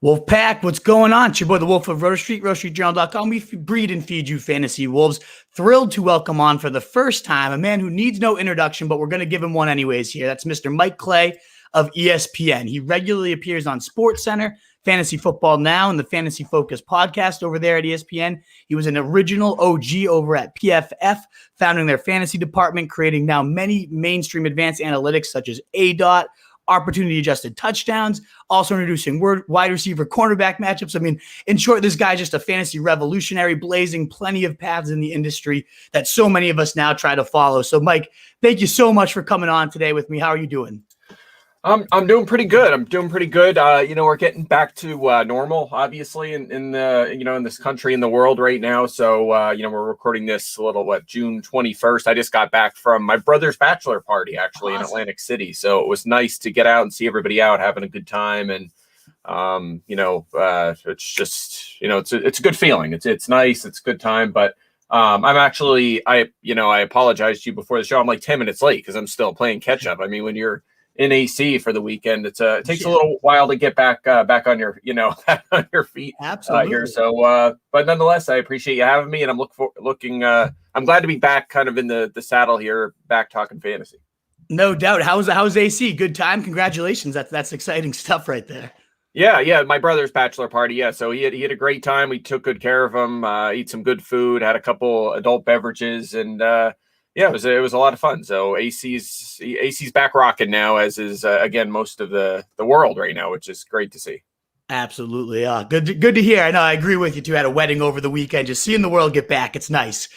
Wolfpack, what's going on? It's your boy, the Wolf of Roto Street, RotoStreetJournal.com. We breed and feed you fantasy wolves. Thrilled to welcome on for the first time a man who needs no introduction, but we're going to give him one anyways here. That's Mr. Mike Clay of ESPN. He regularly appears on SportsCenter, Fantasy Football Now, and the Fantasy Focus podcast over there at ESPN. He was an original OG over at PFF, founding their fantasy department, creating now many mainstream advanced analytics such as ADOT, opportunity-adjusted touchdowns, also introducing wide receiver cornerback matchups. I mean, in short, this guy's just a fantasy revolutionary, blazing plenty of paths in the industry that so many of us now try to follow. So, Mike, thank you so much for coming on today with me. How are you doing? I'm doing pretty good. We're getting back to normal, obviously, in this country, in the world right now. So, we're recording this June 21st. I just got back from my brother's bachelor party, actually, in Atlantic City. So it was nice to get out and see everybody out having a good time. And, it's just, it's a good feeling. It's nice. It's a good time. But I apologized to you before the show. I'm like 10 minutes late because I'm still playing catch up. I mean, when you're in AC for the weekend, it takes a little while to get back on your back on your feet. Absolutely. Here. So, but nonetheless, I appreciate you having me, and I'm glad to be back, kind of in the saddle here, back talking fantasy. No doubt. How's AC? Good time. Congratulations. That's exciting stuff right there. Yeah. My brother's bachelor party. Yeah. So he had a great time. We took good care of him. Eat some good food. Had a couple adult beverages, and it was a lot of fun. So AC's back rocking now, as is again most of the world right now, which is great to see. Absolutely. Good to hear. I know I agree with you too. Had a wedding over the weekend. Just seeing the world get back. It's nice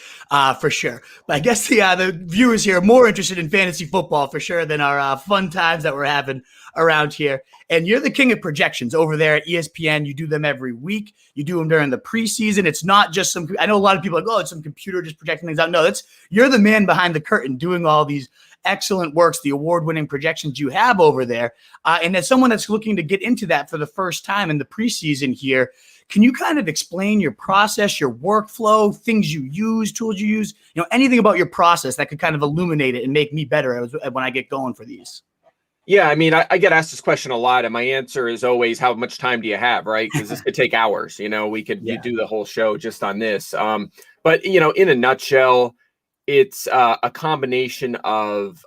for sure. But I guess the viewers here are more interested in fantasy football for sure than our fun times that we're having around here. And you're the king of projections over there at ESPN. You do them every week. You do them during the preseason. It's not just I know a lot of people are like, oh, it's some computer just projecting things out. No, you're the man behind the curtain doing all these excellent works, the award-winning projections you have over there. And as someone that's looking to get into that for the first time in the preseason here, can you kind of explain your process, your workflow, things you use, tools you use, anything about your process that could kind of illuminate it and make me better when I get going for these? Yeah, I mean, I get asked this question a lot, and my answer is always, how much time do you have, right? Because this could take hours. You do the whole show just on this. But in a nutshell, it's a combination of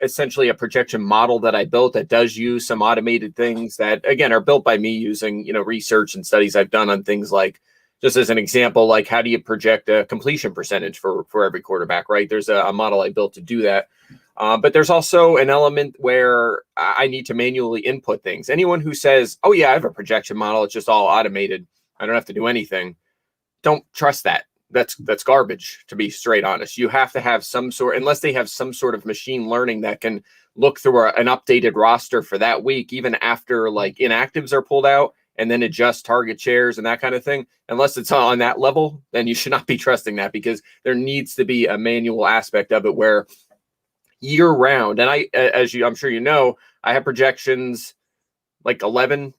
essentially a projection model that I built that does use some automated things that, again, are built by me using research and studies I've done on things like, just as an example, like how do you project a completion percentage for every quarterback, right? There's a model I built to do that. But there's also an element where I need to manually input things. Anyone who says, oh yeah, I have a projection model, it's just all automated, I don't have to do anything, don't trust that. That's garbage, to be straight honest. You have to have some sort, unless they have some sort of machine learning that can look through an updated roster for that week, even after like inactives are pulled out, and then adjust target shares and that kind of thing. Unless it's on that level, then you should not be trusting that, because there needs to be a manual aspect of it where year round, and I'm sure I have projections like 11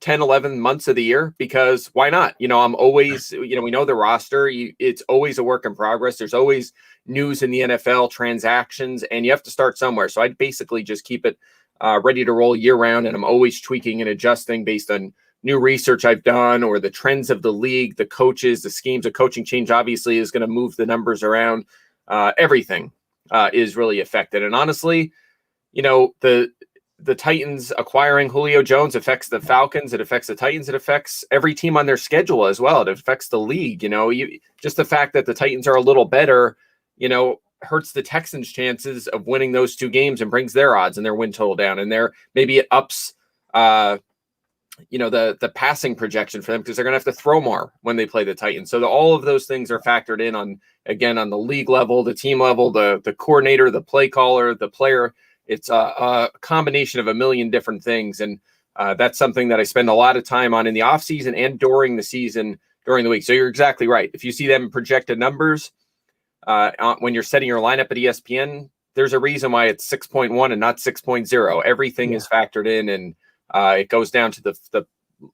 months of the year, because why not? I'm always, we know the roster, it's always a work in progress. There's always news in the NFL, transactions, and you have to start somewhere. So I basically just keep it ready to roll year round, and I'm always tweaking and adjusting based on new research I've done or the trends of the league, the coaches, the schemes. A coaching change obviously is going to move the numbers around. Everything is really affected. And honestly, the Titans acquiring Julio Jones affects the Falcons. It affects the Titans. It affects every team on their schedule as well. It affects the league. Just the fact that the Titans are a little better, hurts the Texans' chances of winning those two games and brings their odds and their win total down. And maybe it ups, the passing projection for them, because they're going to have to throw more when they play the Titans. So all of those things are factored in on the league level, the team level, the coordinator, the play caller, the player. It's a combination of a million different things. And that's something that I spend a lot of time on in the off season and during the season, during the week. So you're exactly right. If you see them projected numbers when you're setting your lineup at ESPN, there's a reason why it's 6.1 and not 6.0. Everything is factored in, and it goes down to the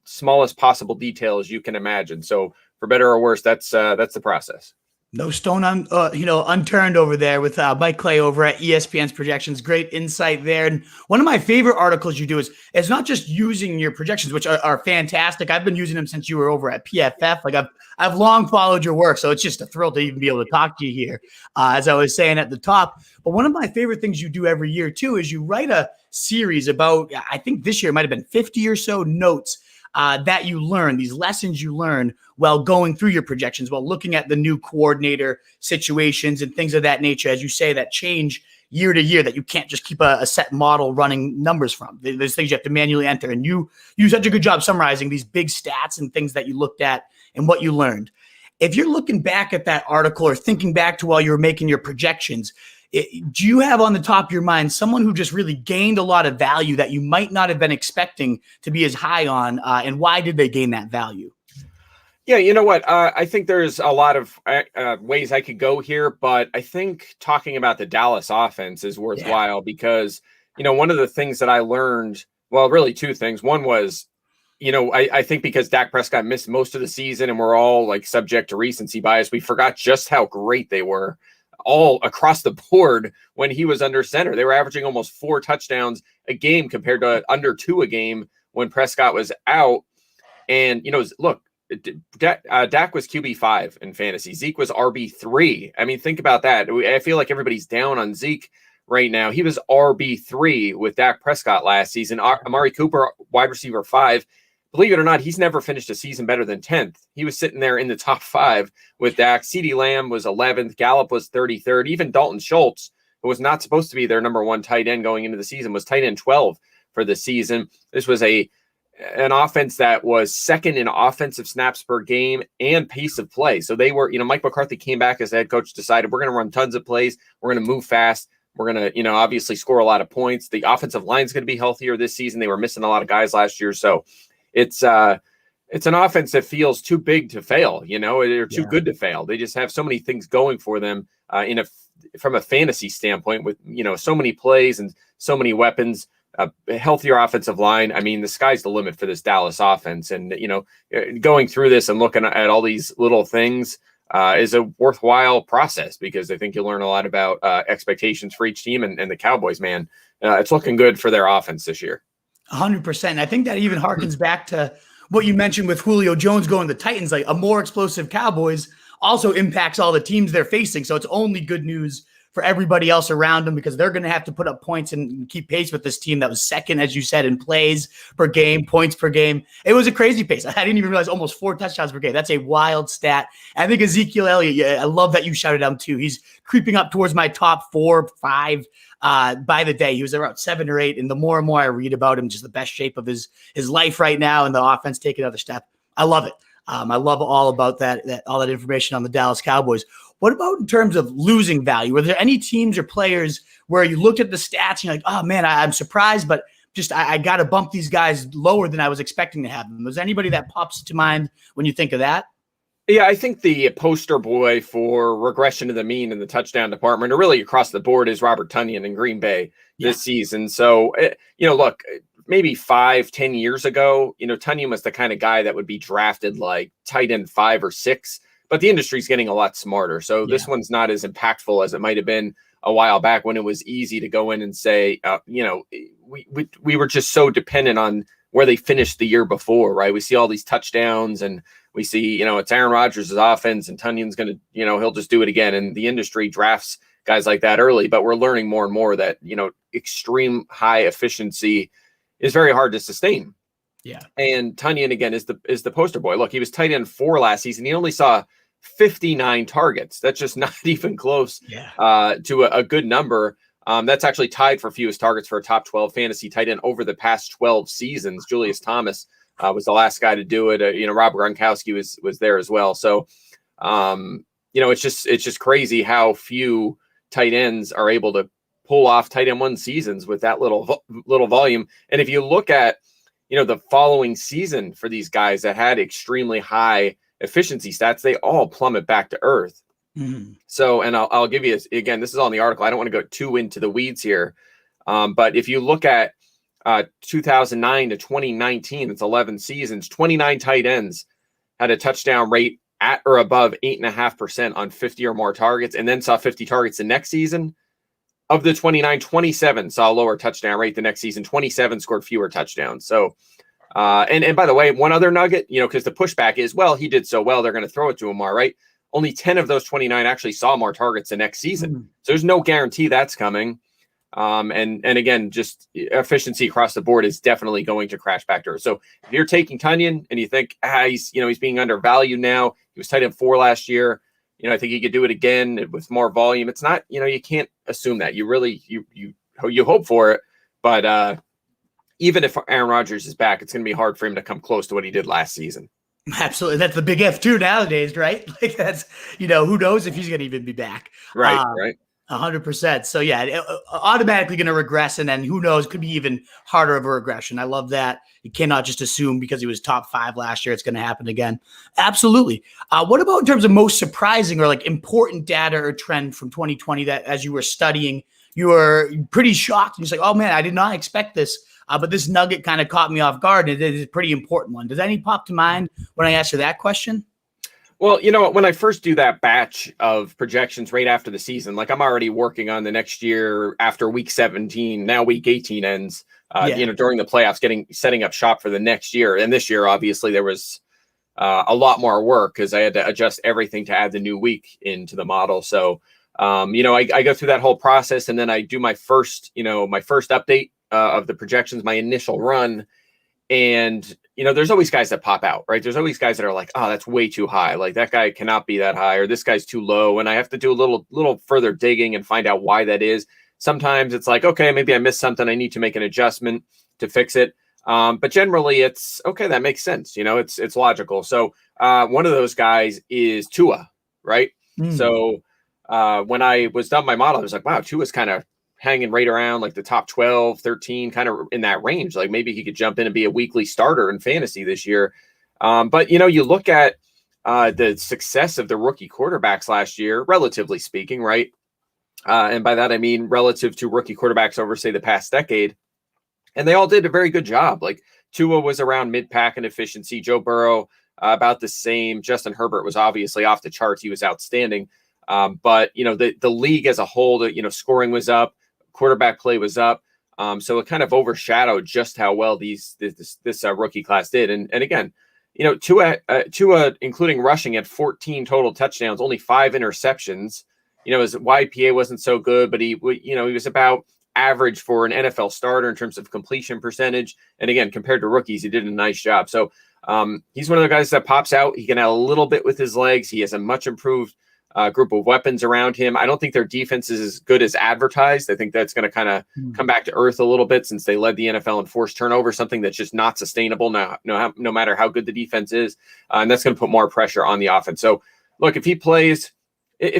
smallest possible details you can imagine. So for better or worse, that's the process. No stone unturned over there with Mike Clay over at ESPN's projections. Great insight there. And one of my favorite articles you do is it's not just using your projections, which are fantastic. I've been using them since you were over at PFF. Like I've long followed your work, so it's just a thrill to even be able to talk to you here. As I was saying at the top, but one of my favorite things you do every year too is you write a series about, I think this year it might have been 50 or so notes that you learn, these lessons you learn while going through your projections, while looking at the new coordinator situations and things of that nature, as you say, that change year to year, that you can't just keep a set model running numbers from. There's things you have to manually enter. And you do such a good job summarizing these big stats and things that you looked at and what you learned. If you're looking back at that article or thinking back to while you were making your projections, do you have on the top of your mind someone who just really gained a lot of value that you might not have been expecting to be as high on, and why did they gain that value? Yeah, you know what? I think there's a lot of ways I could go here, but I think talking about the Dallas offense is worthwhile because, one of the things that I learned, well, really two things. One was, I think because Dak Prescott missed most of the season and we're all like subject to recency bias, we forgot just how great they were all across the board when he was under center. They were averaging almost 4 touchdowns a game compared to under 2 a game when Prescott was out. And, look, Dak was QB5 in fantasy. Zeke was RB3. I mean, think about that. I feel like everybody's down on Zeke right now. He was RB3 with Dak Prescott last season. Amari Cooper, wide receiver 5. Believe it or not, he's never finished a season better than 10th. He was sitting there in the top 5 with Dak. CeeDee Lamb was 11th. Gallup was 33rd. Even Dalton Schultz, who was not supposed to be their number 1 tight end going into the season, was tight end 12 for the season. This was an offense that was second in offensive snaps per game and pace of play. So they were, Mike McCarthy came back as head coach, decided we're going to run tons of plays. We're going to move fast. We're going to, obviously score a lot of points. The offensive line is going to be healthier this season. They were missing a lot of guys last year. So it's an offense that feels too big to fail, or too good to fail. They just have so many things going for them from a fantasy standpoint with, so many plays and so many weapons, a healthier offensive line. I mean, the sky's the limit for this Dallas offense. And, going through this and looking at all these little things is a worthwhile process because I think you'll learn a lot about expectations for each team and the Cowboys, man. It's looking good for their offense this year. 100%. I think that even harkens back to what you mentioned with Julio Jones going to the Titans. Like a more explosive Cowboys also impacts all the teams they're facing. So it's only good news for everybody else around them because they're going to have to put up points and keep pace with this team that was second, as you said, in plays per game, points per game. It was a crazy pace. I didn't even realize almost 4 touchdowns per game. That's a wild stat. I think Ezekiel Elliott, I love that you shouted him too. He's creeping up towards my top 4, 5 by the day. He was around 7 or 8. And the more and more I read about him, just the best shape of his life right now and the offense taking another step. I love it. I love all about that all that information on the Dallas Cowboys. What about in terms of losing value? Were there any teams or players where you looked at the stats and you're like, oh man, I'm surprised, but just I got to bump these guys lower than I was expecting to have them? Was there anybody that pops to mind when you think of that? Yeah, I think the poster boy for regression to the mean in the touchdown department, or really across the board, is Robert Tonyan in Green Bay this season. So, look, maybe 5-10 years ago, Tonyan was the kind of guy that would be drafted like tight end 5 or 6, but the industry's getting a lot smarter. So this one's not as impactful as it might have been a while back when it was easy to go in and say, we were just so dependent on where they finished the year before, right? We see all these touchdowns and we see, it's Aaron Rodgers' offense and Tunyan's going to, he'll just do it again. And the industry drafts guys like that early, but we're learning more and more that, extreme high efficiency is very hard to sustain. Yeah. And Tonyan, again, is the poster boy. Look, he was tight end 4 last season. He only saw 59 targets. That's just not even close to a good number. That's actually tied for fewest targets for a top 12 fantasy tight end over the past 12 seasons. Julius Thomas was the last guy to do it. Rob Gronkowski was there as well. So, it's just crazy how few tight ends are able to pull off tight end 1 seasons with that little volume. And if you look at, the following season for these guys that had extremely high efficiency stats, they all plummet back to earth. Mm-hmm. So, and I'll give you, again, this is on the article. I don't want to go too into the weeds here. But if you look at 2009 to 2019, it's 11 seasons, 29 tight ends had a touchdown rate at or above 8.5% on 50 or more targets, and then saw 50 targets the next season. Of the 29, 27 saw a lower touchdown rate the next season. 27 scored fewer touchdowns. So, and by the way, one other nugget, because the pushback is, well, he did so well, they're going to throw it to him more, right? Only 10 of those 29 actually saw more targets the next season. So there's no guarantee that's coming. And again, just efficiency across the board is definitely going to crash back to her. So if you're taking Tunyon and you think he's being undervalued now, he was tight end 4 last year. I think he could do it again with more volume. It's not, you can't assume that. You really you hope for it, but even if Aaron Rodgers is back, it's going to be hard for him to come close to what he did last season. Absolutely. That's the big if too nowadays, right? Like that's, who knows if he's going to even be back. Right. Right. 100%. So yeah, automatically going to regress, and then who knows, could be even harder of a regression. I love that. You cannot just assume because he was top 5 last year, it's going to happen again. Absolutely. What about in terms of most surprising or like important data or trend from 2020 that as you were studying, you were pretty shocked and you're like, oh man, I did not expect this. But this nugget kind of caught me off guard. It is a pretty important one. Does any pop to mind when I ask you that question? Well, when I first do that batch of projections right after the season, like I'm already working on the next year after week 17, now week 18 ends, during the playoffs, setting up shop for the next year. And this year, obviously, there was a lot more work because I had to adjust everything to add the new week into the model. So, I go through that whole process, and then I do my first update of the projections, my initial run. And, there's always guys that pop out, right? There's always guys that are like, oh, that's way too high. Like that guy cannot be that high, or this guy's too low. And I have to do a little further digging and find out why that is. Sometimes it's like, okay, maybe I missed something. I need to make an adjustment to fix it. But generally it's okay. That makes sense. It's logical. So one of those guys is Tua, right? So when I was done my model, I was like, wow, Tua's kind of hanging right around like the top 12, 13, kind of in that range. Like maybe he could jump in and be a weekly starter in fantasy this year. But, you look at the success of the rookie quarterbacks last year, relatively speaking, right? And by that, I mean relative to rookie quarterbacks over, say, the past decade. And they all did a very good job. Like Tua was around mid-pack in efficiency. Joe Burrow, about the same. Justin Herbert was obviously off the charts. He was outstanding. But, the league as a whole, scoring was up. Quarterback play was up. So it kind of overshadowed just how well this rookie class did. And again, Tua, including rushing, at 14 total touchdowns, only 5 interceptions. His YPA wasn't so good, but he was about average for an NFL starter in terms of completion percentage. And again, compared to rookies, he did a nice job. So he's one of the guys that pops out. He can add a little bit with his legs. He has a much improved group of weapons around him. I don't think their defense is as good as advertised. I think that's going to kind of come back to earth a little bit since they led the NFL in forced turnover, something that's just not sustainable now, no matter how good the defense is. And that's going to put more pressure on the offense. So look, if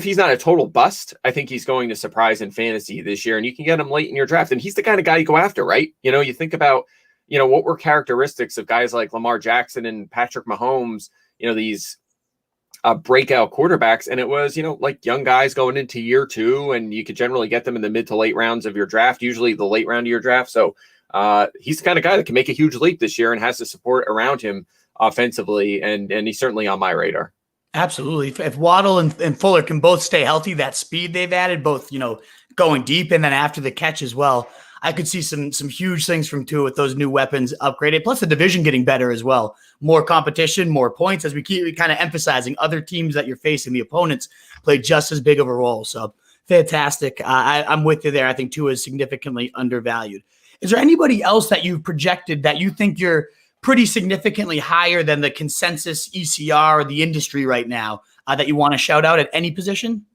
he's not a total bust, I think he's going to surprise in fantasy this year, and you can get him late in your draft. And he's the kind of guy you go after, right? You think about, what were characteristics of guys like Lamar Jackson and Patrick Mahomes, these breakout quarterbacks, and it was like young guys going into year 2, and you could generally get them in the mid to late rounds of your draft, usually the late round of your draft. So he's the kind of guy that can make a huge leap this year and has the support around him offensively, and he's certainly on my radar. Absolutely. If Waddle and Fuller can both stay healthy, that speed they've added, both going deep and then after the catch as well, I could see some huge things from Tua with those new weapons upgraded, plus the division getting better as well. More competition, more points, as we keep kind of emphasizing other teams that you're facing, the opponents play just as big of a role. So fantastic. I'm with you there. I think Tua is significantly undervalued. Is there anybody else that you've projected that you think you're pretty significantly higher than the consensus ECR or the industry right now that you want to shout out at any position?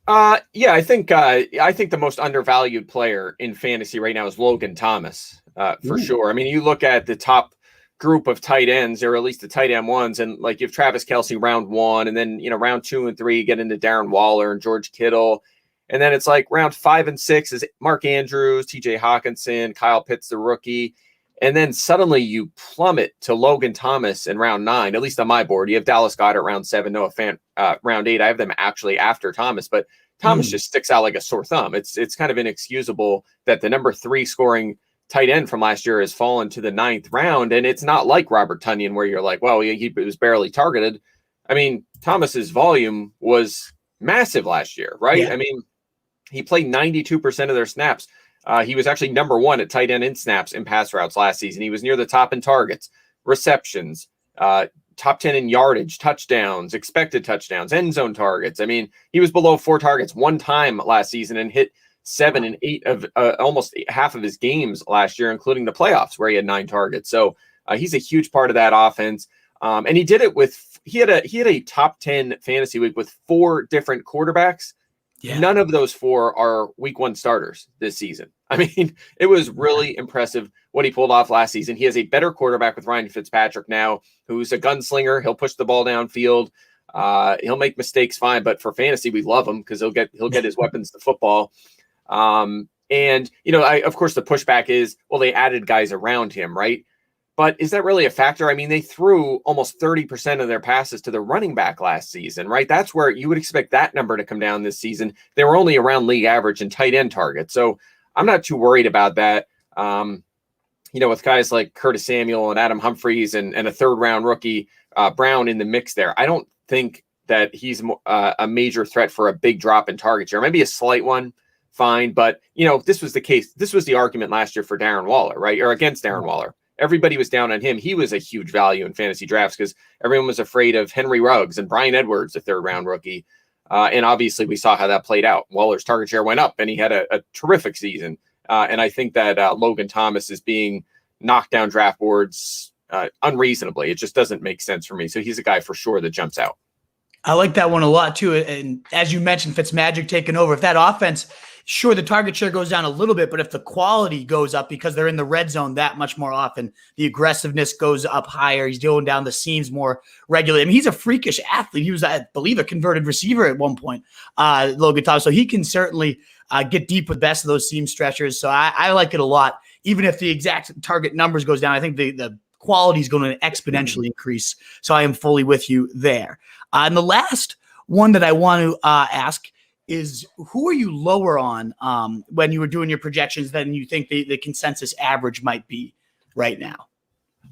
Yeah, I think the most undervalued player in fantasy right now is Logan Thomas, for sure. I mean, you look at the top group of tight ends, or at least the tight end ones, and like you have Travis Kelce round 1, and then round 2 and 3 get into Darren Waller and George Kittle, and then it's like round 5 and 6 is Mark Andrews, TJ Hawkinson, Kyle Pitts the rookie, and then suddenly you plummet to Logan Thomas in round 9. At least on my board, you have Dallas Goedert round 7, Noah Fant round 8. I have them actually after Thomas, but Thomas just sticks out like a sore thumb. It's kind of inexcusable that the number 3 scoring tight end from last year has fallen to the 9th round. And it's not like Robert Tonyan where you're like, well, he was barely targeted. I mean, Thomas's volume was massive last year, right? Yeah. I mean, he played 92% of their snaps. He was actually number one at tight end in snaps in pass routes last season. He was near the top in targets, receptions, top 10 in yardage, touchdowns, expected touchdowns, end zone targets. I mean, he was below 4 targets one time last season and hit 7 and 8 of almost half of his games last year, including the playoffs where he had 9 targets. So he's a huge part of that offense. And he did it with, he had a top 10 fantasy week with 4 different quarterbacks. Yeah. None of those 4 are week 1 starters this season. I mean, it was really impressive what he pulled off last season. He has a better quarterback with Ryan Fitzpatrick now, who's a gunslinger. He'll push the ball downfield. He'll make mistakes fine, but for fantasy, we love him because he'll get his weapons to football. And of course the pushback is, well, they added guys around him, right? But is that really a factor? I mean, they threw almost 30% of their passes to the running back last season, right? That's where you would expect that number to come down this season. They were only around league average in tight end targets. So I'm not too worried about that. With guys like Curtis Samuel and Adam Humphries and a 3rd round rookie, Brown in the mix there, I don't think that he's a major threat for a big drop in target share. Maybe a slight one, fine. But, this was the case. This was the argument last year for Darren Waller, right? Or against Darren Waller. Everybody was down on him. He was a huge value in fantasy drafts because everyone was afraid of Henry Ruggs and Bryan Edwards, the 3rd round rookie. And obviously we saw how that played out. Waller's target share went up and he had a terrific season. And I think that Logan Thomas is being knocked down draft boards unreasonably. It just doesn't make sense for me. So he's a guy for sure that jumps out. I like that one a lot too. And as you mentioned, Fitzmagic taking over. If that offense, sure, the target share goes down a little bit, but if the quality goes up because they're in the red zone that much more often, the aggressiveness goes up higher. He's going down the seams more regularly. I mean, he's a freakish athlete. He was, I believe, a converted receiver at one point, Logan Thomas. So he can certainly get deep with best of those seam stretchers. So I like it a lot. Even if the exact target numbers goes down, I think the quality is going to exponentially increase. So I am fully with you there. And the last one that I want to ask is, who are you lower on when you were doing your projections than you think the consensus average might be right now?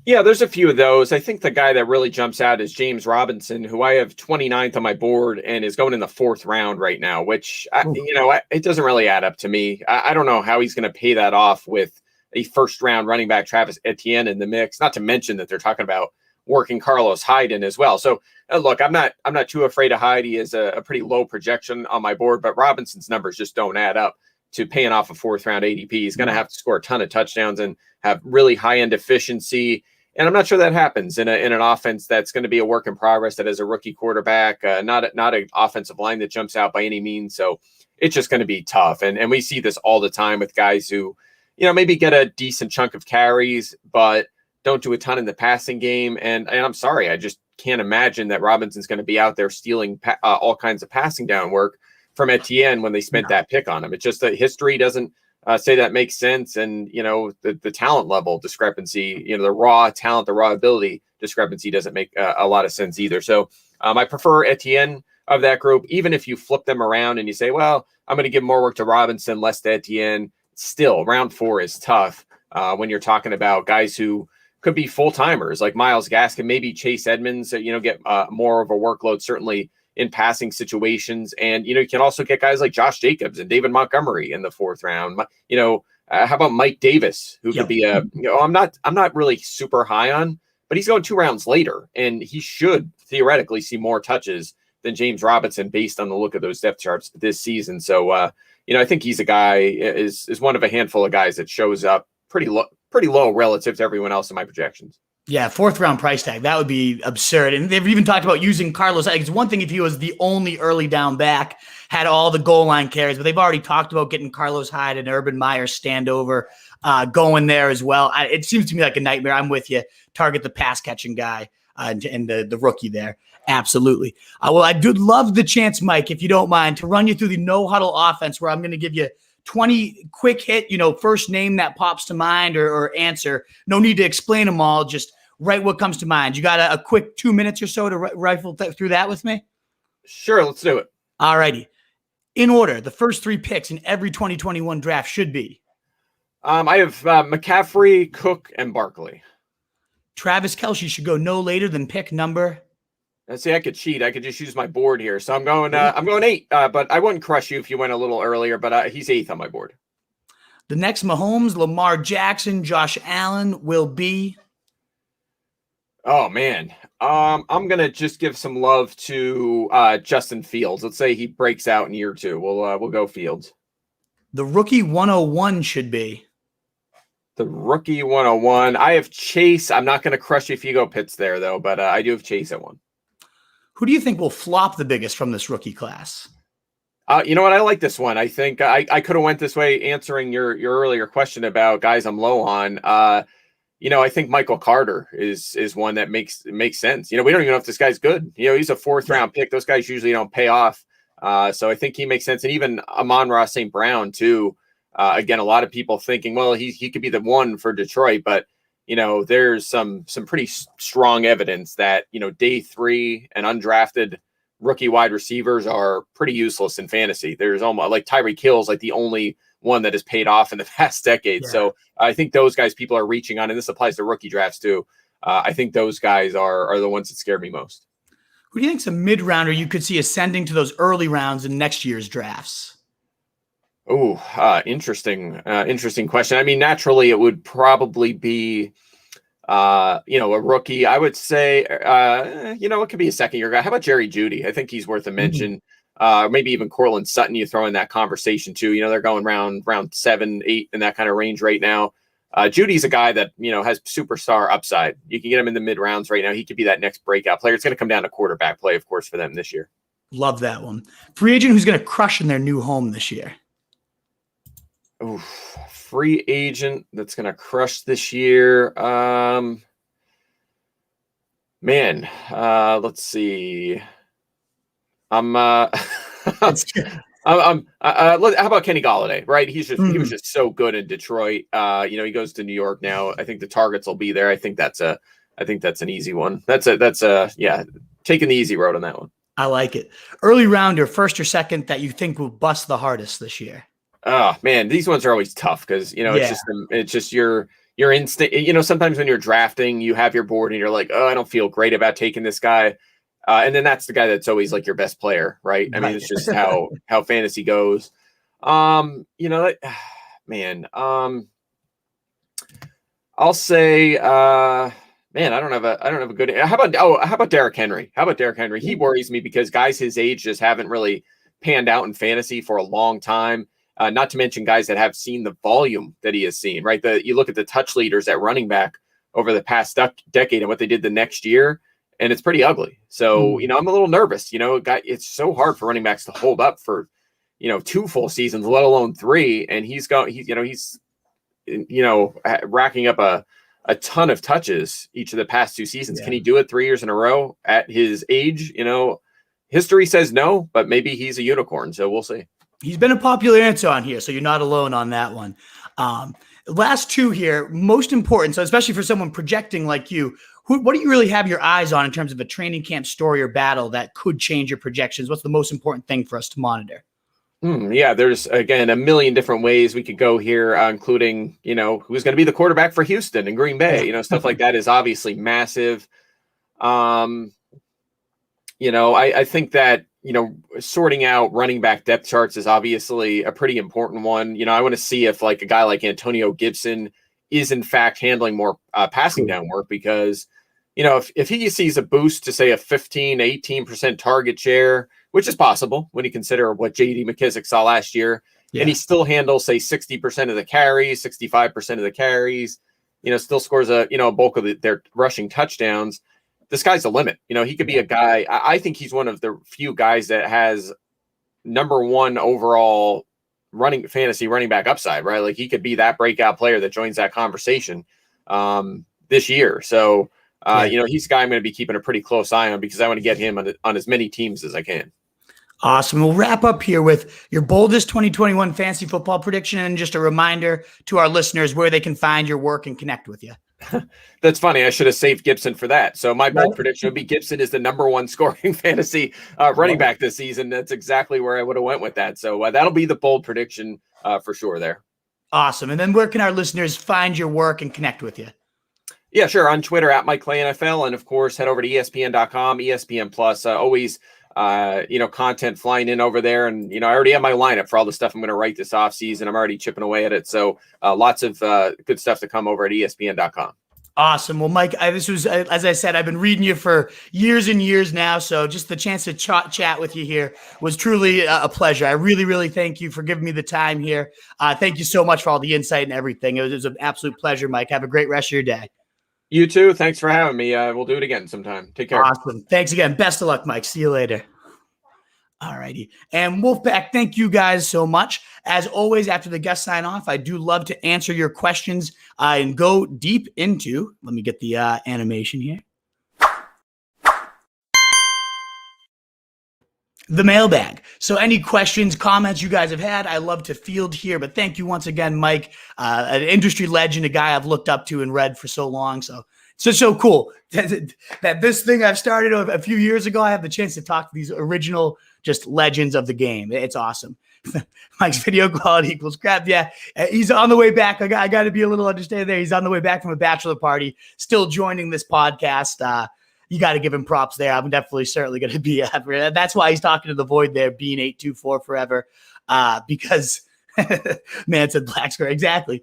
Yeah, there's a few of those. I think the guy that really jumps out is James Robinson, who I have 29th on my board and is going in the 4th round right now, which, it doesn't really add up to me. I don't know how he's going to pay that off with a 1st round running back, Travis Etienne, in the mix, not to mention that they're talking about working Carlos Hyde in as well. So look, I'm not too afraid of Hyde. He is a pretty low projection on my board, but Robinson's numbers just don't add up to paying off a 4th round ADP. He's going to have to score a ton of touchdowns and have really high end efficiency. And I'm not sure that happens in an offense that's going to be a work in progress, that has a rookie quarterback, not an offensive line that jumps out by any means. So it's just going to be tough. And we see this all the time with guys who, maybe get a decent chunk of carries, but don't do a ton in the passing game. And I'm sorry, I just can't imagine that Robinson's going to be out there stealing all kinds of passing down work from Etienne when they spent that pick on him. It's just that history doesn't say that makes sense. And, the talent level discrepancy, the raw talent, the raw ability discrepancy doesn't make a lot of sense either. So I prefer Etienne of that group, even if you flip them around and you say, well, I'm going to give more work to Robinson, less to Etienne. Still, round 4 is tough when you're talking about guys who could be full-timers like Myles Gaskin, maybe Chase Edmonds, get more of a workload, certainly in passing situations. And, you can also get guys like Josh Jacobs and David Montgomery in the 4th round. How about Mike Davis, who could be I'm not really super high on, but he's going 2 rounds later, and he should theoretically see more touches than James Robinson based on the look of those depth charts this season. So, I think he's a guy, is one of a handful of guys that shows up pretty low relative to everyone else in my projections. Yeah, 4th round price tag. That would be absurd. And they've even talked about using Carlos. It's one thing if he was the only early down back, had all the goal line carries, but they've already talked about getting Carlos Hyde and Urban Meyer standover going there as well. It seems to me like a nightmare. I'm with you. Target the pass catching guy and the rookie there. Absolutely. Well, I do love the chance, Mike, if you don't mind, to run you through the No Huddle offense, where I'm going to give you 20 quick hit, first name that pops to mind or answer. No need to explain them all. Just write what comes to mind. You got a quick 2 minutes or so to rifle through that with me? Sure, let's do it. All righty. In order, the first 3 picks in every 2021 draft should be? I have McCaffrey, Cook, and Barkley. Travis Kelce should go no later than pick number? See, I could cheat. I could just use my board here. So I'm going 8, but I wouldn't crush you if you went a little earlier, but he's 8th on my board. The next Mahomes, Lamar Jackson, Josh Allen will be. Oh man. I'm gonna just give some love to Justin Fields. Let's say he breaks out in year 2. We'll go Fields. The rookie 101 should be. The rookie 101. I have Chase. I'm not gonna crush you if you go Pitts there though, but I do have Chase at 1. Who do you think will flop the biggest from this rookie class? You know what? I like this one. I think I could have went this way answering your earlier question about guys I'm low on. I think Michael Carter is one that makes sense. We don't even know if this guy's good. He's a 4th round pick. Those guys usually don't pay off. So I think he makes sense. And even Amon-Ra St. Brown too. Again, a lot of people thinking, well, he could be the one for Detroit, but there's some pretty strong evidence that, day 3 and undrafted rookie wide receivers are pretty useless in fantasy. There's almost like Tyreek Hill's like the only one that has paid off in the past decade. Yeah. So I think those guys people are reaching on, and this applies to rookie drafts too. I think those guys are the ones that scare me most. Who do you think's a mid-rounder you could see ascending to those early rounds in next year's drafts? Oh, interesting question. I mean, naturally it would probably be, a rookie. I would say, it could be a 2nd-year guy. How about Jerry Jeudy? I think he's worth a mention. Maybe even Cortland Sutton, you throw in that conversation too. They're going round 7, 8 in that kind of range right now. Judy's a guy that, has superstar upside. You can get him in the mid rounds right now. He could be that next breakout player. It's going to come down to quarterback play, of course, for them this year. Love that one. Free agent who's going to crush in their new home this year. Oof, free agent that's going to crush this year. Let's see. How about Kenny Golladay, right? He was just so good in Detroit. He goes to New York now. I think the targets will be there. I think that's an easy one. That's taking the easy road on that one. I like it. Early rounder, 1st or 2nd, that you think will bust the hardest this year. Oh man, these ones are always tough because it's just your instinct. Sometimes when you're drafting, you have your board and you're like, oh, I don't feel great about taking this guy. And then that's the guy that's always like your best player, right? I mean, it's just how fantasy goes. I'll say, I don't have a good. How about Derrick Henry? He worries me because guys his age just haven't really panned out in fantasy for a long time. Not to mention guys that have seen the volume that he has seen, right? You look at the touch leaders at running back over the past decade and what they did the next year, and it's pretty ugly. So, I'm a little nervous. It's so hard for running backs to hold up for, 2 full seasons, let alone 3. And he's racking up a ton of touches each of the past 2 seasons. Yeah. Can he do it 3 years in a row at his age? History says no, but maybe he's a unicorn. So we'll see. He's been a popular answer on here, so you're not alone on that one. Last 2 here, most important, so especially for someone projecting like you, what do you really have your eyes on in terms of a training camp story or battle that could change your projections? What's the most important thing for us to monitor? There's, again, a million different ways we could go here, including, who's going to be the quarterback for Houston and Green Bay. Stuff like that is obviously massive. I think that, sorting out running back depth charts is obviously a pretty important one. I want to see if like a guy like Antonio Gibson is in fact handling more passing down work because, if he sees a boost to say a 15, 18% target share, which is possible when you consider what JD McKissick saw last year, and he still handles say 60% of the carries, 65% of the carries, still scores a bulk of their rushing touchdowns. The sky's the limit. He could be a guy. I think he's one of the few guys that has number 1 overall fantasy running back upside, right? Like he could be that breakout player that joins that conversation this year. So, he's a guy I'm going to be keeping a pretty close eye on because I want to get him on as many teams as I can. Awesome. We'll wrap up here with your boldest 2021 fantasy football prediction and just a reminder to our listeners where they can find your work and connect with you. That's funny. I should have saved Gibson for that. So my bold prediction would be Gibson is the number 1 scoring fantasy running back this season. That's exactly where I would have went with that. So that'll be the bold prediction for sure there. Awesome. And then where can our listeners find your work and connect with you? Yeah, sure. On Twitter at Mike Clay NFL, and of course, head over to ESPN.com, ESPN Plus. Always, content flying in over there, and I already have my lineup for all the stuff I'm going to write this off season. I'm already chipping away at it, so lots of good stuff to come over at ESPN.com. Awesome. Well, Mike, this was, as I said, I've been reading you for years and years now. So just the chance to chat with you here was truly a pleasure. I really, really thank you for giving me the time here. Thank you so much for all the insight and everything. It was an absolute pleasure, Mike. Have a great rest of your day. You too. Thanks for having me. We'll do it again sometime. Take care. Awesome. Thanks again. Best of luck, Mike. See you later. All righty. And Wolfpack, thank you guys so much. As always, after the guest sign off, I do love to answer your questions and go deep into, let me get the animation here. The mailbag. So any questions, comments you guys have had, I love to field here. But thank you once again, Mike, an industry legend, a guy I've looked up to and read for so long. So it's so cool that this thing I've started a few years ago, I have the chance to talk to these original just legends of the game. It's awesome. Mike's video quality equals crap. Yeah, he's on the way back. I got to be a little understanding there. He's on the way back from a bachelor party, still joining this podcast. You got to give him props there. I'm definitely certainly going to be. That's why he's talking to the void there, being 824 forever. Because man said black square exactly.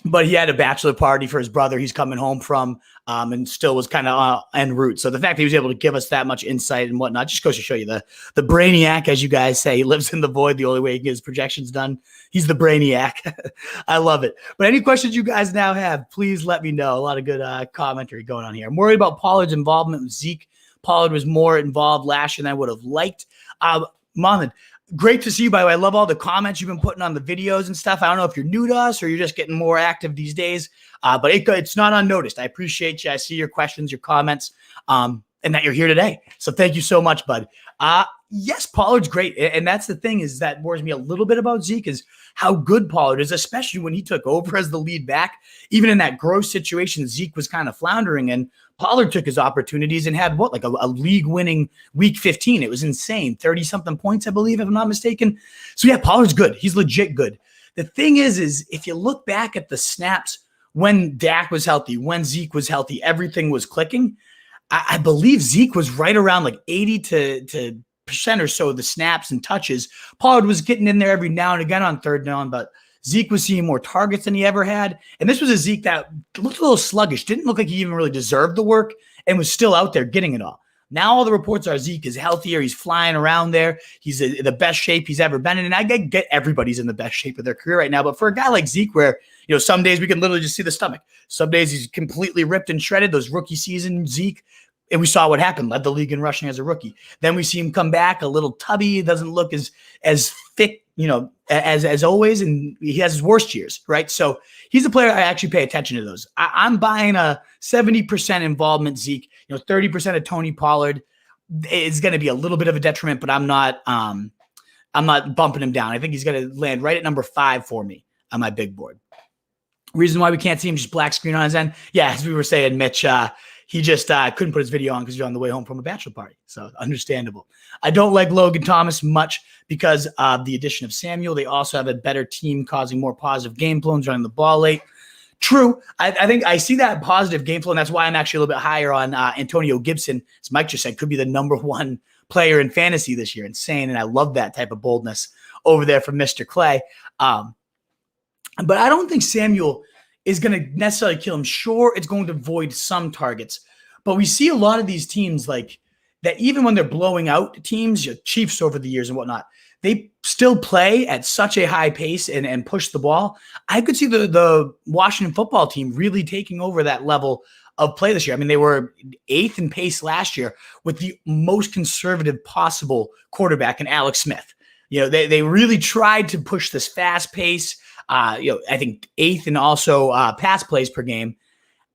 But he had a bachelor party for his brother he's coming home from, and still was kind of en route. So the fact that he was able to give us that much insight and whatnot just goes to show you the brainiac, as you guys say. He lives in the void. The only way he can get his projections done. He's the brainiac. I love it. But any questions you guys now have, please let me know. A lot of good commentary going on here. I'm worried about Pollard's involvement with Zeke. Pollard was more involved last year than I would have liked. Mohammed, great to see you, by the way. I love all the comments you've been putting on the videos and stuff. I don't know if you're new to us or you're just getting more active these days, but it's not unnoticed. I appreciate you. I see your questions, your comments, and that you're here today. So thank you so much, bud. Yes, Pollard's great. And that's the thing is that worries me a little bit about Zeke is how good Pollard is, especially when he took over as the lead back. Even in that gross situation, Zeke was kind of floundering, and Pollard took his opportunities and had a league-winning week 15. It was insane. 30-something points, I believe, if I'm not mistaken. So, yeah, Pollard's good. He's legit good. The thing is if you look back at the snaps when Dak was healthy, when Zeke was healthy, everything was clicking. I believe Zeke was right around like 80 to percent or so of the snaps and touches. Pollard was getting in there every now and again on third down, but Zeke was seeing more targets than he ever had. And this was a Zeke that looked a little sluggish, didn't look like he even really deserved the work, and was still out there getting it all. Now all the reports are Zeke is healthier. He's flying around there. He's in the best shape he's ever been in. And I get everybody's in the best shape of their career right now. But for a guy like Zeke, where some days we can literally just see the stomach. Some days he's completely ripped and shredded. Those rookie season Zeke, and we saw what happened, led the league in rushing as a rookie. Then we see him come back a little tubby, doesn't look as thick, as always, and he has his worst years, right? So he's a player I actually pay attention to those. I'm buying a 70% involvement Zeke, 30% of Tony Pollard. It's going to be a little bit of a detriment, but I'm not bumping him down. I think he's going to land right at number 5 for me on my big board. Reason why we can't see him just black screen on his end. Yeah, as we were saying, Mitch, he just couldn't put his video on because he's on the way home from a bachelor party. So understandable. I don't like Logan Thomas much because of the addition of Samuel. They also have a better team causing more positive game flows, running the ball late. True. I think I see that positive game flow, and that's why I'm actually a little bit higher on Antonio Gibson. As Mike just said, could be the number 1 player in fantasy this year. Insane. And I love that type of boldness over there from Mr. Clay. But I don't think Samuel is going to necessarily kill him. Sure, it's going to void some targets. But we see a lot of these teams like that, even when they're blowing out teams, Chiefs over the years and whatnot, they still play at such a high pace and push the ball. I could see the Washington football team really taking over that level of play this year. I mean, they were 8th in pace last year with the most conservative possible quarterback in Alex Smith. They really tried to push this fast pace. I think 8th and also pass plays per game.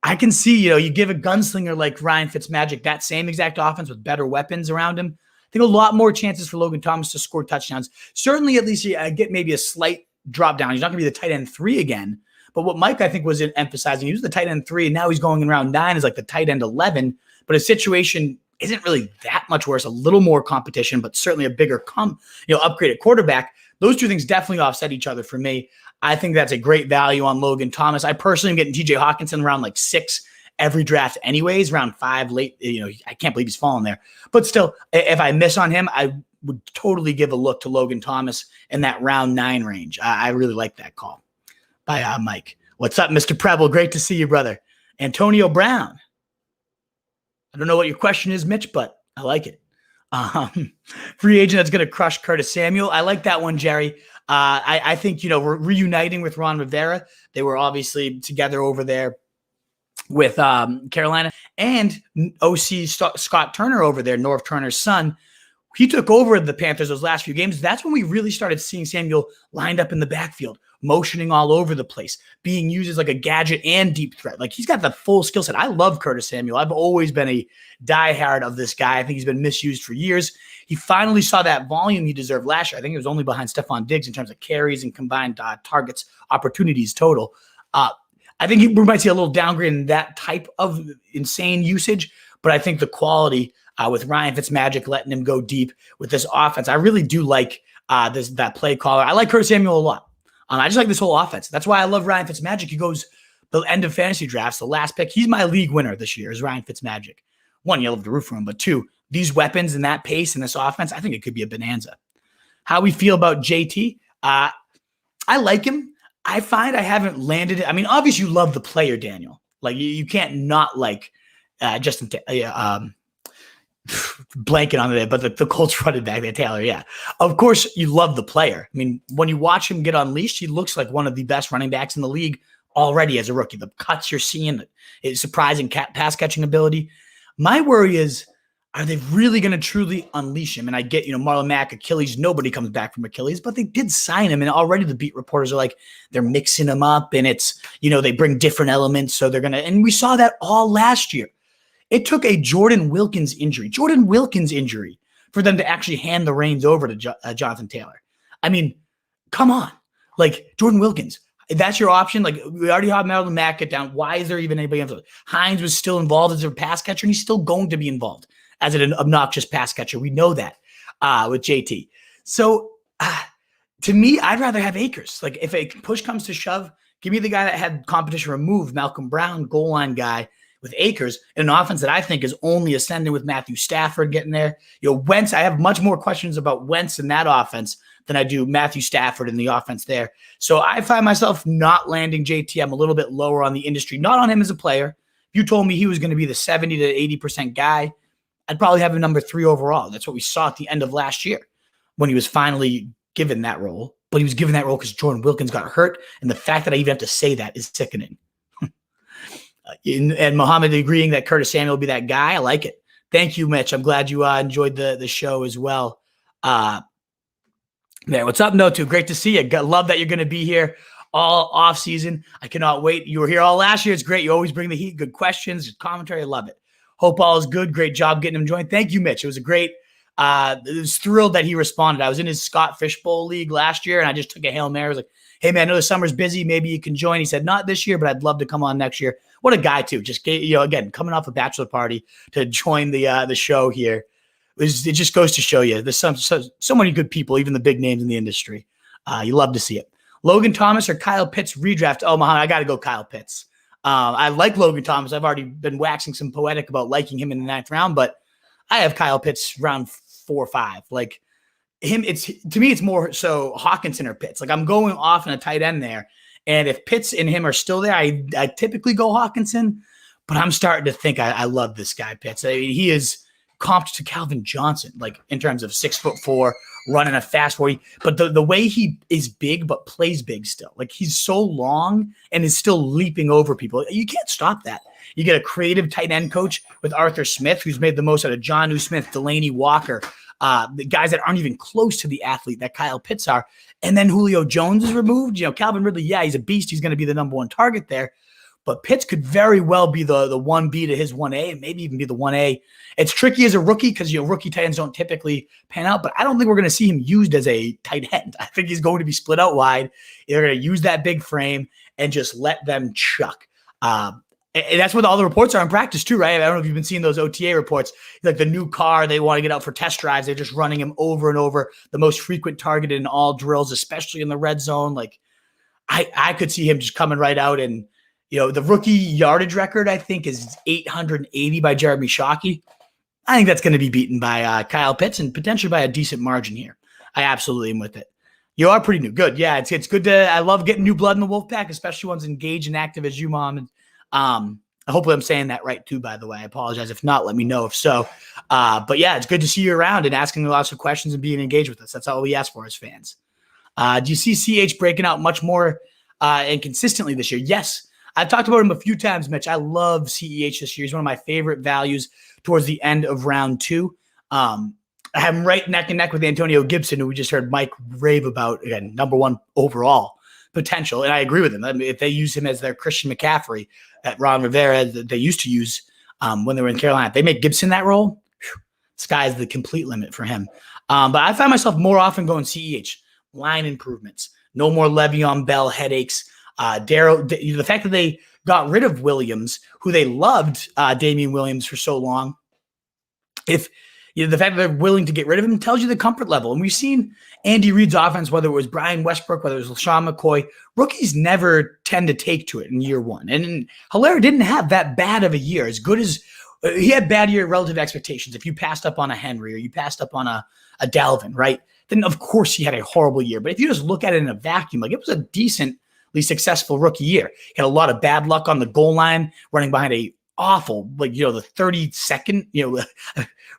I can see, you give a gunslinger like Ryan Fitzmagic that same exact offense with better weapons around him. I think a lot more chances for Logan Thomas to score touchdowns. Certainly, at least you get maybe a slight drop down. He's not going to be the tight end 3 again. But what Mike, I think, was emphasizing, he was the tight end 3, and now he's going in round 9 as like the tight end 11. But his situation isn't really that much worse. A little more competition, but certainly a bigger upgraded quarterback. those two things definitely offset each other for me. I think that's a great value on Logan Thomas. I personally am getting TJ Hawkinson around like 6 every draft anyways, round 5 late. I can't believe he's fallen there. But still, if I miss on him, I would totally give a look to Logan Thomas in that round 9 range. I really like that call by Mike. What's up, Mr. Preble? Great to see you, brother. Antonio Brown. I don't know what your question is, Mitch, but I like it. Free agent that's going to crush Curtis Samuel. I like that one, Jerry. I think, we're reuniting with Ron Rivera. They were obviously together over there with Carolina, and OC Scott Turner over there, Norv Turner's son. He took over the Panthers those last few games. That's when we really started seeing Samuel lined up in the backfield, motioning all over the place, being used as like a gadget and deep threat. Like, he's got the full skill set. I love Curtis Samuel. I've always been a diehard of this guy. I think he's been misused for years. He finally saw that volume he deserved last year. I think it was only behind Stephon Diggs in terms of carries and combined targets, opportunities total. I think we might see a little downgrade in that type of insane usage, but I think the quality with Ryan Fitzmagic letting him go deep with this offense, I really do like that play caller. I like Curtis Samuel a lot. I just like this whole offense. That's why I love Ryan Fitzmagic. He goes the end of fantasy drafts, the last pick. He's my league winner this year is Ryan Fitzmagic. 1, you love to root for him, but 2, these weapons and that pace in this offense, I think it could be a bonanza. How we feel about JT? I like him. I find I haven't landed it. I mean, obviously you love the player, Daniel. Like you can't not like Justin blanking on it, but the Colts running back there, Taylor. Yeah, of course you love the player. I mean, when you watch him get unleashed, he looks like one of the best running backs in the league already as a rookie. The cuts you're seeing, his surprising pass catching ability. My worry is, are they really going to truly unleash him? And I get, Marlon Mack, Achilles, nobody comes back from Achilles, but they did sign him. And already the beat reporters are like, they're mixing him up and it's, they bring different elements. So they're going to, and we saw that all last year. It took a Jordan Wilkins injury for them to actually hand the reins over to Jonathan Taylor. I mean, come on. Like Jordan Wilkins, that's your option. Like we already have Marlon Mack get down. Why is there even anybody else? Hines was still involved as a pass catcher and he's still going to be involved as an obnoxious pass catcher. We know that with JT. So to me, I'd rather have Akers. Like if a push comes to shove, give me the guy that had competition removed, Malcolm Brown, goal line guy with Akers, in an offense that I think is only ascending with Matthew Stafford getting there. Wentz, I have much more questions about Wentz in that offense than I do Matthew Stafford in the offense there. So I find myself not landing JT. I'm a little bit lower on the industry, not on him as a player. If you told me he was going to be the 70 to 80% guy, I'd probably have him number 3 overall. That's what we saw at the end of last year when he was finally given that role. But he was given that role because Jordan Wilkins got hurt. And the fact that I even have to say that is sickening. And Muhammad agreeing that Curtis Samuel will be that guy. I like it. Thank you, Mitch. I'm glad you enjoyed the show as well. There. What's up, No2? Great to see you. Love that you're going to be here all off season. I cannot wait. You were here all last year. It's great. You always bring the heat. Good questions, good commentary. I love it. Hope all is good. Great job getting him joined. Thank you, Mitch. It was a great it was thrilled that he responded. I was in his Scott Fishbowl League last year, and I just took a Hail Mary. I was like, hey, man, I know the summer's busy. Maybe you can join. He said, not this year, but I'd love to come on next year. What a guy, too. Just, again, coming off a bachelor party to join the show here. It just goes to show you there's so many good people, even the big names in the industry. You love to see it. Logan Thomas or Kyle Pitts redraft? Oh, Muhammad, I got to go Kyle Pitts. I like Logan Thomas. I've already been waxing some poetic about liking him in the 9th round, but I have Kyle Pitts round 4 or 5. Like him, to me, it's more so Hawkinson or Pitts. Like I'm going off in a tight end there. And if Pitts and him are still there, I typically go Hawkinson, but I'm starting to think I love this guy, Pitts. I mean, he is comped to Calvin Johnson, like in terms of 6'4", running a fast 40. But the way he is big, but plays big still. Like he's so long and is still leaping over people. You can't stop that. You get a creative tight end coach with Arthur Smith, who's made the most out of Jonnu Smith, Delaney Walker, the guys that aren't even close to the athlete that Kyle Pitts are. And then Julio Jones is removed. Calvin Ridley, yeah, he's a beast. He's going to be the number 1 target there. But Pitts could very well be the 1B to his 1A, and maybe even be the 1A. It's tricky as a rookie because rookie tight ends don't typically pan out, but I don't think we're going to see him used as a tight end. I think he's going to be split out wide. They're going to use that big frame and just let them chuck. And that's what all the reports are in practice too, right? I don't know if you've been seeing those OTA reports, like the new car, they want to get out for test drives. They're just running him over and over, the most frequent target in all drills, especially in the red zone. Like I could see him just coming right out. And, the rookie yardage record, I think, is 880 by Jeremy Shockey. I think that's going to be beaten by Kyle Pitts and potentially by a decent margin here. I absolutely am with it. You are pretty new. Good. Yeah, it's good I love getting new blood in the Wolfpack, especially ones engaged and active as you, Mom. And hopefully I'm saying that right too, by the way. I apologize. If not, let me know if so. But yeah, it's good to see you around and asking lots of questions and being engaged with us. That's all we ask for as fans. Do you see CH breaking out much more and consistently this year? Yes. I've talked about him a few times, Mitch. I love CEH this year. He's one of my favorite values towards the end of round 2. I have him right neck and neck with Antonio Gibson, who we just heard Mike rave about, again, number 1 overall potential. And I agree with him. I mean, if they use him as their Christian McCaffrey that Ron Rivera, they used to use when they were in Carolina, if they make Gibson that role, sky's the complete limit for him. But I find myself more often going CEH, line improvements, no more Le'Veon Bell headaches. The fact that they got rid of Williams, who they loved, Damian Williams, for so long, the fact that they're willing to get rid of him tells you the comfort level. And we've seen Andy Reid's offense, whether it was Brian Westbrook, whether it was LaShawn McCoy, rookies never tend to take to it in year 1. And Hilaire didn't have that bad of a year. As good as he had bad year relative to expectations. If you passed up on a Henry or you passed up on a Dalvin, right? Then of course he had a horrible year. But if you just look at it in a vacuum, like it was a decently successful rookie year. He had a lot of bad luck on the goal line, running behind a awful, the 32nd,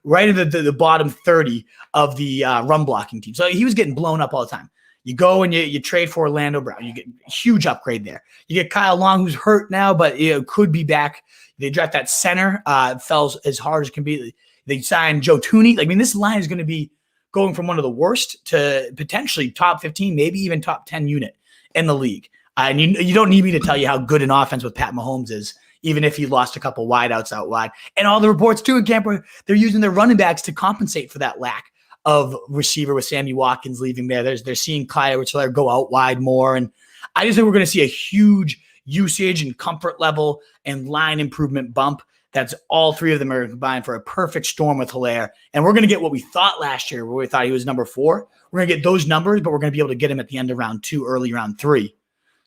right at the bottom 30 of the run blocking team. So he was getting blown up all the time. You go and you trade for Orlando Brown. You get a huge upgrade there. You get Kyle Long, who's hurt now, but could be back. They draft that center, fell as hard as can be. They signed Joe Tooney. This line is going to be going from one of the worst to potentially top 15, maybe even top 10 unit in the league. And you don't need me to tell you how good an offense with Pat Mahomes is, even if he lost a couple wideouts out wide. And all the reports too in camp, they're using their running backs to compensate for that lack of receiver with Sammy Watkins leaving there. They're seeing Clyde Edwards-Helaire go out wide more. And I just think we're going to see a huge usage and comfort level and line improvement bump. That's all 3 of them are combined for a perfect storm with Hilaire. And we're going to get what we thought last year, where we thought he was number 4. We're going to get those numbers, but we're going to be able to get him at the end of round 2, early round 3.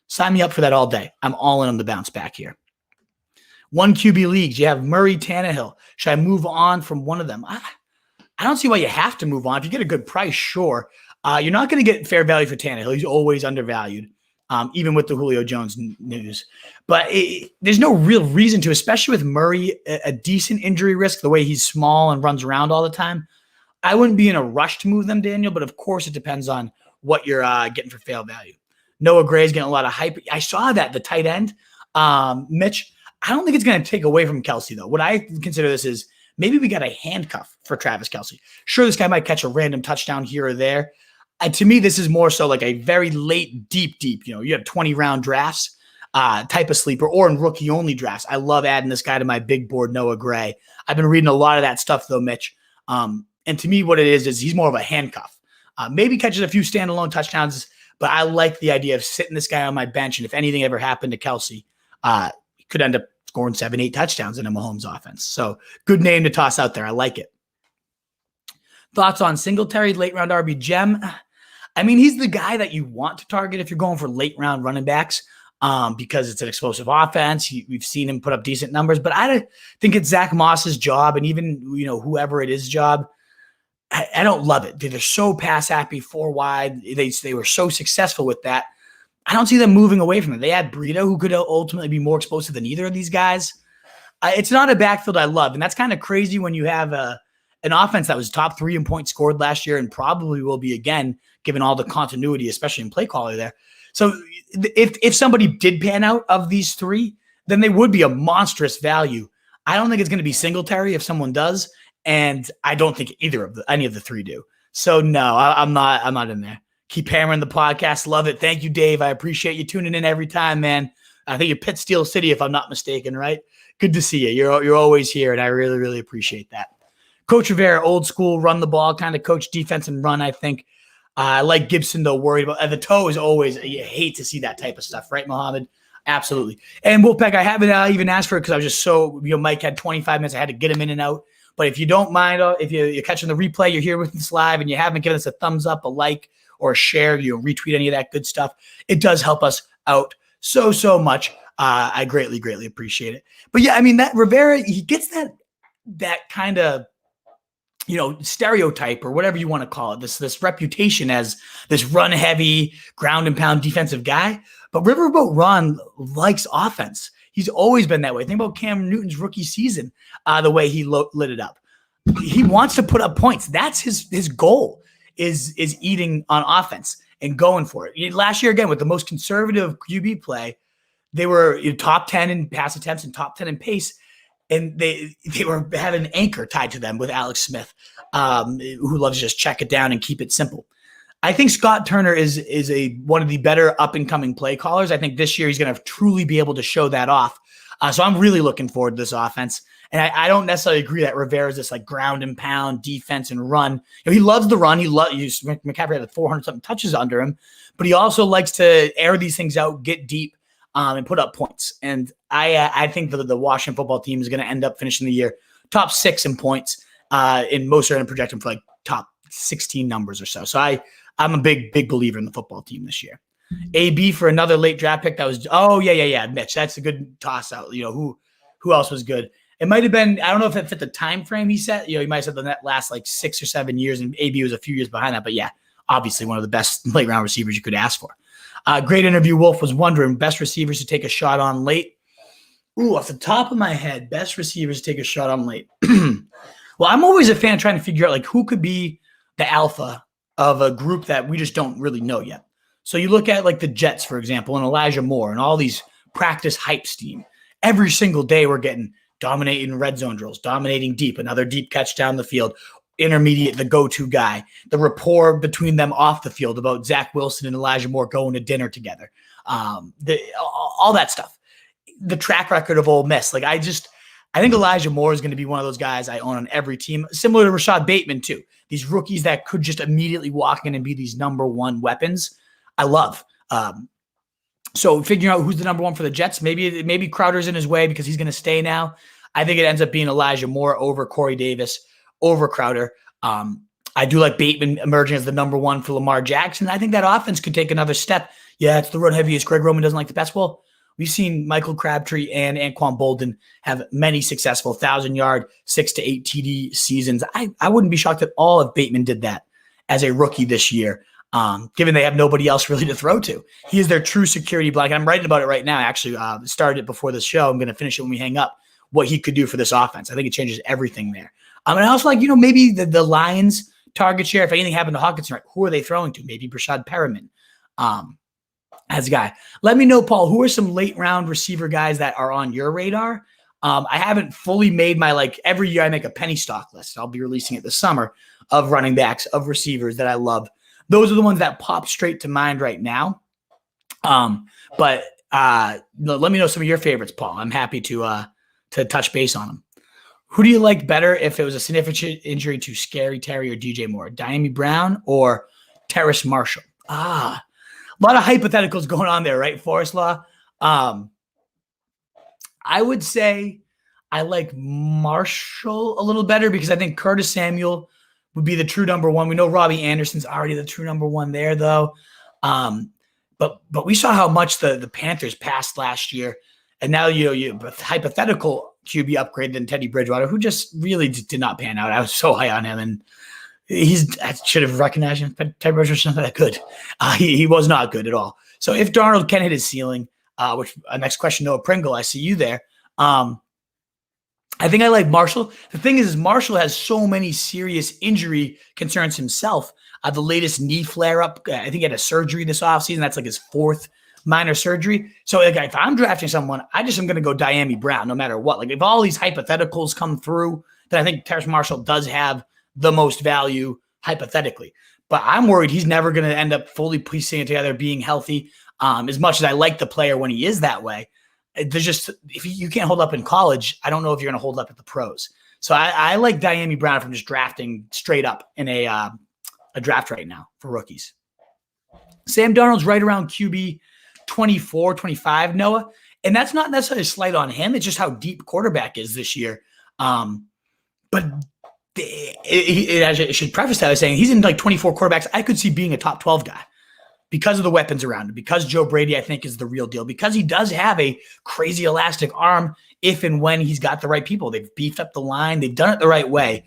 Sign me up for that all day. I'm all in on the bounce back here. 1 QB leagues. You have Murray, Tannehill. Should I move on from one of them? I don't see why you have to move on. If you get a good price, sure. You're not going to get fair value for Tannehill. He's always undervalued, even with the Julio Jones news. But there's no real reason to, especially with Murray, a decent injury risk, the way he's small and runs around all the time. I wouldn't be in a rush to move them, Daniel, but of course it depends on what you're getting for fair value. Noah Gray's getting a lot of hype. I saw that, the tight end, Mitch. I don't think it's going to take away from Kelce, though. What I consider this is maybe we got a handcuff for Travis Kelce. Sure, this guy might catch a random touchdown here or there. To me, this is more so like a very late, deep, you have 20-round drafts type of sleeper, or in rookie-only drafts. I love adding this guy to my big board, Noah Gray. I've been reading a lot of that stuff, though, Mitch. And to me, what it is he's more of a handcuff. Maybe catches a few standalone touchdowns, but I like the idea of sitting this guy on my bench, and if anything ever happened to Kelce, he could end up scoring 7-8 touchdowns in a Mahomes offense. So good name to toss out there. I like it. Thoughts on Singletary, late round RB gem? He's the guy that you want to target if you're going for late round running backs because it's an explosive offense. We've seen him put up decent numbers, but I think it's Zach Moss's job, and even whoever it is job. I don't love it. They're so pass happy, 4 wide. They were so successful with that. I don't see them moving away from it. They had Breida, who could ultimately be more explosive than either of these guys. It's not a backfield I love, and that's kind of crazy when you have an offense that was top 3 in points scored last year and probably will be again, given all the continuity, especially in play quality there. So if somebody did pan out of these 3, then they would be a monstrous value. I don't think it's going to be Singletary if someone does, and I don't think any of the 3 do. So no, I'm not in there. Keep hammering the podcast. Love it. Thank you, Dave. I appreciate you tuning in every time, man. I think you're Pitt Steel City, if I'm not mistaken, right? Good to see you. You're always here, and I really, really appreciate that. Coach Rivera, old school, run the ball kind of coach, defense and run, I think. I like Gibson, though, worried about the toe is always – you hate to see that type of stuff, right, Mohammed? absolutely. And Wolfpack, I haven't even asked for it because I was just so, Mike had 25 minutes. I had to get him in and out. But if you don't mind, if you're catching the replay, you're here with us live and you haven't given us a thumbs up, a like, or a share, retweet any of that good stuff, it does help us out so much. I greatly appreciate it. But yeah, I mean, that Rivera, he gets that kind of, stereotype or whatever you want to call it, this reputation as this run heavy, ground and pound defensive guy. But Riverboat Ron likes offense. He's always been that way. Think about Cam Newton's rookie season, the way he lit it up. He wants to put up points. That's his goal is eating on offense and going for it. Last year, again, with the most conservative QB play, they were top 10 in pass attempts and top 10 in pace. And they had an anchor tied to them with Alex Smith, who loves to just check it down and keep it simple. I think Scott Turner is one of the better up-and-coming play callers. I think this year he's going to truly be able to show that off. So I'm really looking forward to this offense. And I don't necessarily agree that Rivera is this like ground and pound defense and run. He loves the run. McCaffrey had 400-something touches under him, but he also likes to air these things out, get deep, and put up points. And I think the Washington football team is going to end up finishing the year top 6 in points. And most are going to project them for like top 16 numbers or so. So I'm a big believer in the football team this year. AB for another late draft pick. That was Mitch. That's a good toss out. Who else was good? It might have been, I don't know if it fit the time frame he set. He might have said the last like 6 or 7 years, and AB was a few years behind that. But yeah, obviously one of the best late round receivers you could ask for. Great interview. Wolf was wondering best receivers to take a shot on late. Ooh, off the top of my head, best receivers to take a shot on late. Well, I'm always a fan of trying to figure out like who could be the alpha of a group that we just don't really know yet. So you look at like the Jets, for example, and Elijah Moore and all these practice hype steam. Every single day we're getting dominating red zone drills, dominating deep, another deep catch down the field, intermediate, the go-to guy, the rapport between them off the field about Zach Wilson and Elijah Moore going to dinner together, all that stuff. The track record of Ole Miss. Like I think Elijah Moore is going to be one of those guys I own on every team, similar to Rashad Bateman too. These rookies that could just immediately walk in and be these number one weapons. I love. So figuring out who's the number one for the Jets, maybe Crowder's in his way because he's going to stay now. I think it ends up being Elijah Moore over Corey Davis, over Crowder. I do like Bateman emerging as the number one for Lamar Jackson. I think that offense could take another step. Yeah, it's the run heaviest. Greg Roman doesn't like the best. Well, we've seen Michael Crabtree and Anquan Bolden have many successful 1,000-yard, 6 to 8 TD seasons. I wouldn't be shocked at all if Bateman did that as a rookie this year, given they have nobody else really to throw to. He is their true security blanket. I'm writing about it right now. I actually started it before the show. I'm going to finish it when we hang up, what he could do for this offense. I think it changes everything there. And I also like, maybe the Lions target share, if anything happened to Hawkinson, right, who are they throwing to? Maybe Brashad Perriman. As a guy. Let me know, Paul, who are some late round receiver guys that are on your radar? I haven't fully made my, every year I make a penny stock list. I'll be releasing it this summer of running backs, of receivers that I love. Those are the ones that pop straight to mind right now. But let me know some of your favorites, Paul. I'm happy to touch base on them. Who do you like better if it was a significant injury to Scary Terry or DJ Moore? Diami Brown or Terrace Marshall? A lot of hypotheticals going on there, right, Forest Law? I would say I like Marshall a little better because I think Curtis Samuel would be the true number one. We know Robbie Anderson's already the true number one there, though. But we saw how much the Panthers passed last year, and now you hypothetical QB upgrade than Teddy Bridgewater, who just really did not pan out. I was so high on him, and I should have recognized him. Teddy Bridgewater's not that good. He was not good at all. So if Darnold can hit his ceiling, which next question, Noah Pringle, I see you there. I think I like Marshall. The thing is Marshall has so many serious injury concerns himself. The latest knee flare-up, I think he had a surgery this offseason. That's like his 4th minor surgery. So if I'm drafting someone, I just am going to go Diami Brown no matter what. If all these hypotheticals come through, then I think Terrace Marshall does have the most value hypothetically. But I'm worried he's never going to end up fully piecing it together, being healthy. As much as I like the player when he is that way, there's just, if you can't hold up in college, I don't know if you're going to hold up at the pros. So I like Diami Brown from just drafting straight up in a draft right now for rookies. Sam Darnold's right around QB 24, 25, Noah. And that's not necessarily a slight on him. It's just how deep quarterback is this year. But I should preface that by saying he's in like 24 quarterbacks I could see being a top 12 guy because of the weapons around him, because Joe Brady, I think, is the real deal, because he does have a crazy elastic arm if and when he's got the right people. They've beefed up the line. They've done it the right way,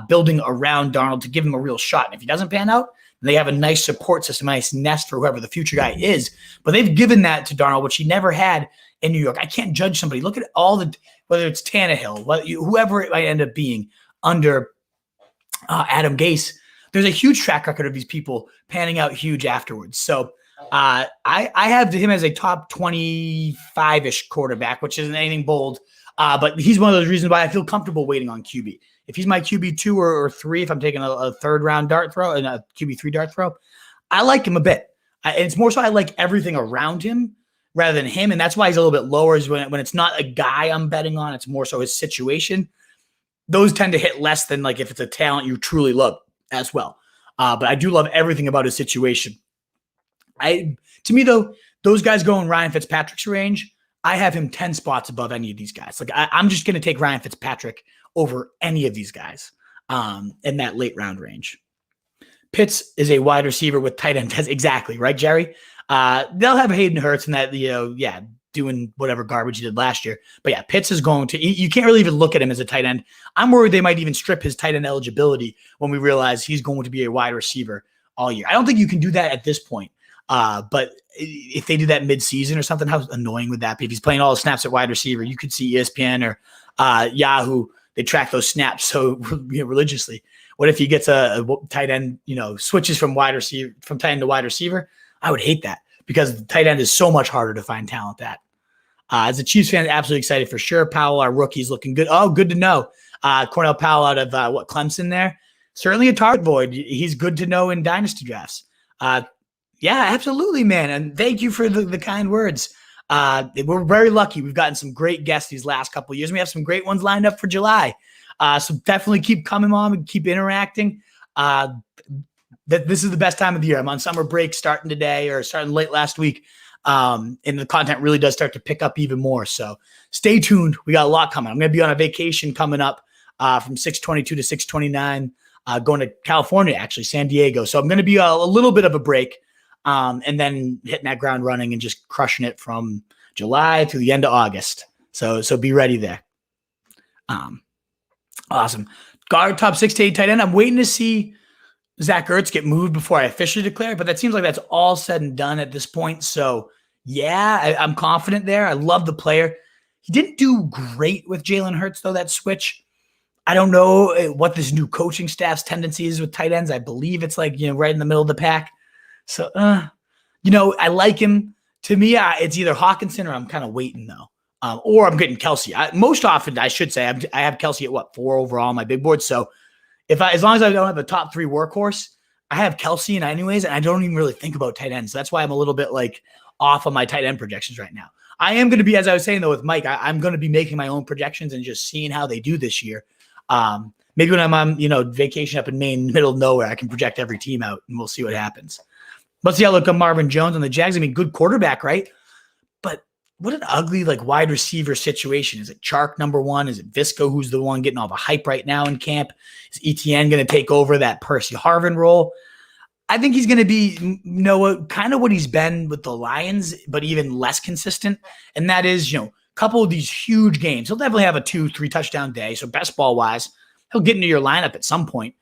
building around Darnold to give him a real shot. And if he doesn't pan out, they have a nice support system, a nice nest for whoever the future guy is. But they've given that to Darnold, which he never had in New York. I can't judge somebody. Look at all the, whether it's Tannehill, whoever it might end up being under Adam Gase, there's a huge track record of these people panning out huge afterwards. So I have him as a top 25-ish quarterback, which isn't anything bold. But he's one of those reasons why I feel comfortable waiting on QB. If he's my QB 2 or 3, if I'm taking a third round dart throw and a QB 3 dart throw, I like him a bit. It's more so I like everything around him rather than him. And that's why he's a little bit lower, is when it's not a guy I'm betting on, it's more so his situation. Those tend to hit less than like if it's a talent you truly love as well. But I do love everything about his situation. To me, though, those guys go in Ryan Fitzpatrick's range. I have him 10 spots above any of these guys. Like I'm just going to take Ryan Fitzpatrick over any of these guys in that late round range. Pitts is a wide receiver with tight end. Exactly, right, Jerry? They'll have Hayden Hurts and that, doing whatever garbage he did last year. But yeah, Pitts is going to, you can't really even look at him as a tight end. I'm worried they might even strip his tight end eligibility when we realize he's going to be a wide receiver all year. I don't think you can do that at this point. But if they do that mid-season or something, how annoying would that be? If he's playing all the snaps at wide receiver, you could see ESPN or Yahoo, they track those snaps so religiously. What if he gets a tight end, switches from tight end to wide receiver? I would hate that because the tight end is so much harder to find talent at. As a Chiefs fan, absolutely excited for sure. Powell, our rookie, is looking good. Oh, good to know. Cornell Powell out of Clemson there. Certainly a target void. He's good to know in dynasty drafts. Yeah, absolutely, man. And thank you for the kind words. We're very lucky. We've gotten some great guests these last couple of years. We have some great ones lined up for July. So definitely keep coming on and keep interacting. This is the best time of the year. I'm on summer break starting today or starting late last week. And the content really does start to pick up even more. So stay tuned. We got a lot coming. I'm going to be on a vacation coming up from 6/22 to 6/29, going to California, actually, San Diego. So I'm going to be a little bit of a break. And then hitting that ground running and just crushing it from July to the end of August. So be ready there. Awesome. Guard top 6 to 8 tight end. I'm waiting to see Zach Ertz get moved before I officially declare, but that seems like that's all said and done at this point. So yeah, I'm confident there. I love the player. He didn't do great with Jalen Hurts though, that switch. I don't know what this new coaching staff's tendency is with tight ends. I believe it's like, right in the middle of the pack. So, I like him. To me, it's either Hawkinson or I'm kind of waiting though. Or I'm getting Kelsey. Most often, I should say, I have Kelsey at 4 overall on my big board. So as long as I don't have a top 3 workhorse, I have Kelsey in anyways, and I don't even really think about tight ends. So that's why I'm a little bit off on my tight end projections right now. I am going to be, as I was saying though with Mike, I'm going to be making my own projections and just seeing how they do this year. Maybe when I'm on, vacation up in Maine, middle of nowhere, I can project every team out and we'll see what happens. Let's see how look at Marvin Jones on the Jags. I mean, good quarterback, right? But what an ugly wide receiver situation. Is it Chark number 1? Is it Visco who's the one getting all the hype right now in camp? Is ETN going to take over that Percy Harvin role? I think he's going to be kind of what he's been with the Lions, but even less consistent. And that is, a couple of these huge games. He'll definitely have a 2-3 touchdown day. So best ball wise, he'll get into your lineup at some point.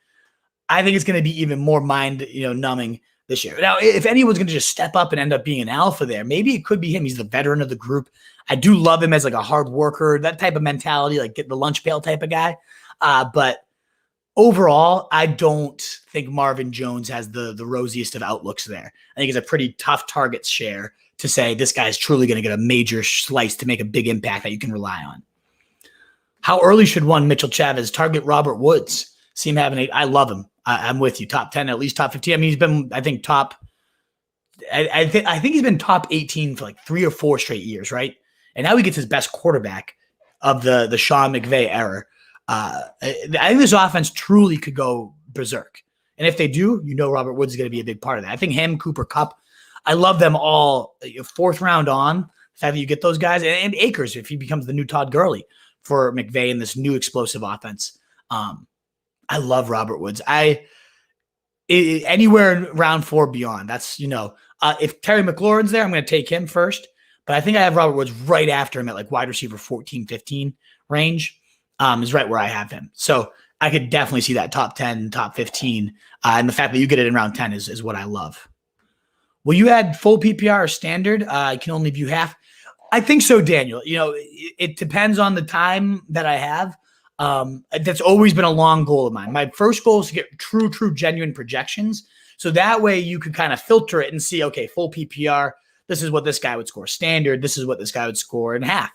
I think it's going to be even more mind, numbing this year. Now, if anyone's going to just step up and end up being an alpha there, maybe it could be him. He's the veteran of the group. I do love him as a hard worker, that type of mentality, get the lunch pail type of guy. But overall, I don't think Marvin Jones has the rosiest of outlooks there. I think it's a pretty tough target share to say this guy's truly going to get a major slice to make a big impact that you can rely on. How early should one Mitchell Chavez target Robert Woods? See him having 8. I love him. I'm with you. Top 10, at least top 15. I mean, he's been, I think, I think he's been top 18 for 3 or 4 straight years, right? And now he gets his best quarterback of the Sean McVay era. I think this offense truly could go berserk. And if they do, Robert Woods is going to be a big part of that. I think him, Cooper Kupp, I love them all. Fourth round on, the fact that you get those guys, and Akers if he becomes the new Todd Gurley for McVay in this new explosive offense. I love Robert Woods. Anywhere in round 4 beyond. That's, if Terry McLaurin's there, I'm going to take him first. But I think I have Robert Woods right after him at like wide receiver 14, 15 range is right where I have him. So I could definitely see that top 10, top 15. And the fact that you get it in round 10 is what I love. Will you add full PPR or standard? I can only view half. I think so, Daniel. It depends on the time that I have. That's always been a long goal of mine. My first goal is to get true, genuine projections. So that way you could kind of filter it and see, okay, full PPR, this is what this guy would score. Standard, this is what this guy would score in half.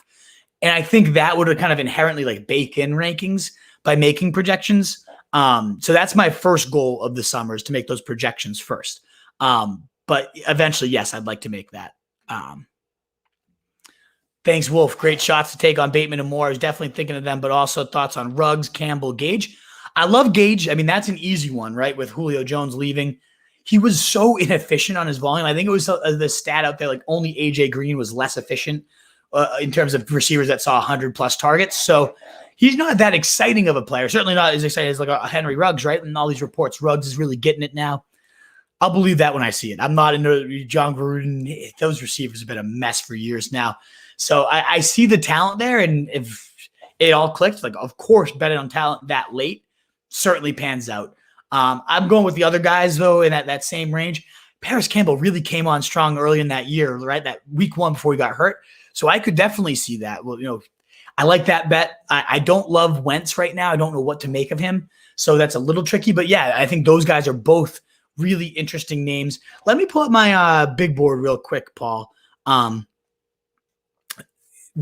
And I think that would kind of inherently like bake in rankings by making projections. So that's my first goal of the summer is to make those projections first. But eventually, yes, I'd like to make that. Thanks, Wolf. Great shots to take on Bateman and Moore. I was definitely thinking of them, but also thoughts on Ruggs, Campbell, Gage. I love Gage. I mean, that's an easy one, right? With Julio Jones leaving. He was so inefficient on his volume. I think it was the stat out there, like only AJ Green was less efficient in terms of receivers that saw 100-plus targets. So he's not that exciting of a player. Certainly not as exciting as like a Henry Ruggs, right? And all these reports, Ruggs is really getting it now. I'll believe that when I see it. I'm not into John Gruden. Those receivers have been a mess for years now. So I see the talent there, and if it all clicks, like of course betting on talent that late certainly pans out. I'm going with the other guys though in that same range. Paris Campbell really came on strong early in that year, right? That week 1 before he got hurt. So I could definitely see that. Well, I like that bet. I don't love Wentz right now. I don't know what to make of him. So that's a little tricky. But yeah, I think those guys are both really interesting names. Let me pull up my big board real quick, Paul.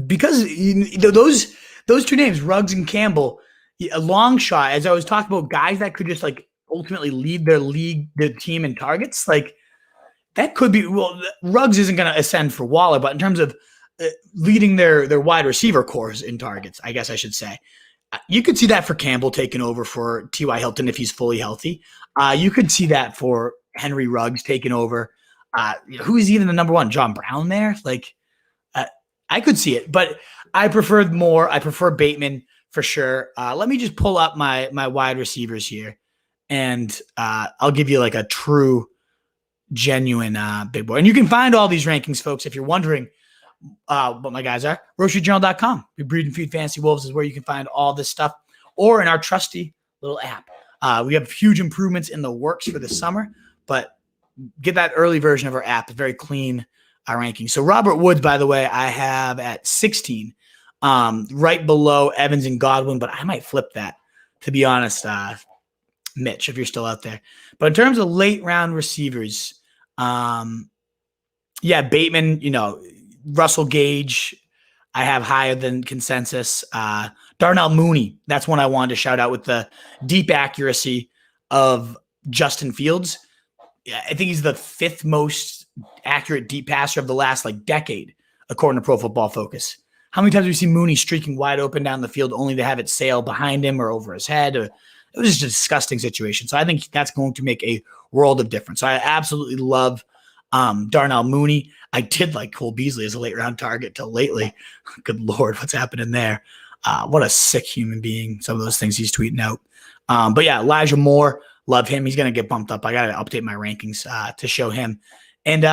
Because those two names, Ruggs and Campbell, a long shot, as I was talking about guys that could just like ultimately lead their team in targets, like that could be, well, Ruggs isn't going to ascend for Waller, but in terms of leading their wide receiver cores in targets, I guess I should say, you could see that for Campbell taking over for T.Y. Hilton if he's fully healthy. You could see that for Henry Ruggs taking over. Who is even the number 1? John Brown there? Like, I could see it, but I prefer Moore. I prefer Bateman for sure. Let me just pull up my wide receivers here, and I'll give you like a true, genuine big boy. And you can find all these rankings, folks, if you're wondering what my guys are. RoastRejournal.com. We Breed and Feed Fantasy Wolves is where you can find all this stuff, or in our trusty little app. We have huge improvements in the works for the summer, but get that early version of our app. It's very clean. Our ranking. So Robert Woods, by the way, I have at 16, right below Evans and Godwin, but I might flip that, to be honest, Mitch, if you're still out there. But in terms of late round receivers, Bateman, Russell Gage, I have higher than consensus. Darnell Mooney, that's one I wanted to shout out with the deep accuracy of Justin Fields. I think he's the 5th most accurate deep passer of the last decade, according to Pro Football Focus. How many times have we seen Mooney streaking wide open down the field only to have it sail behind him or over his head? It was just a disgusting situation. So I think that's going to make a world of difference. So I absolutely love Darnell Mooney. I did like Cole Beasley as a late round target till lately. Good Lord, what's happening there? What a sick human being. Some of those things he's tweeting out. But yeah, Elijah Moore, love him. He's going to get bumped up. I got to update my rankings to show him. And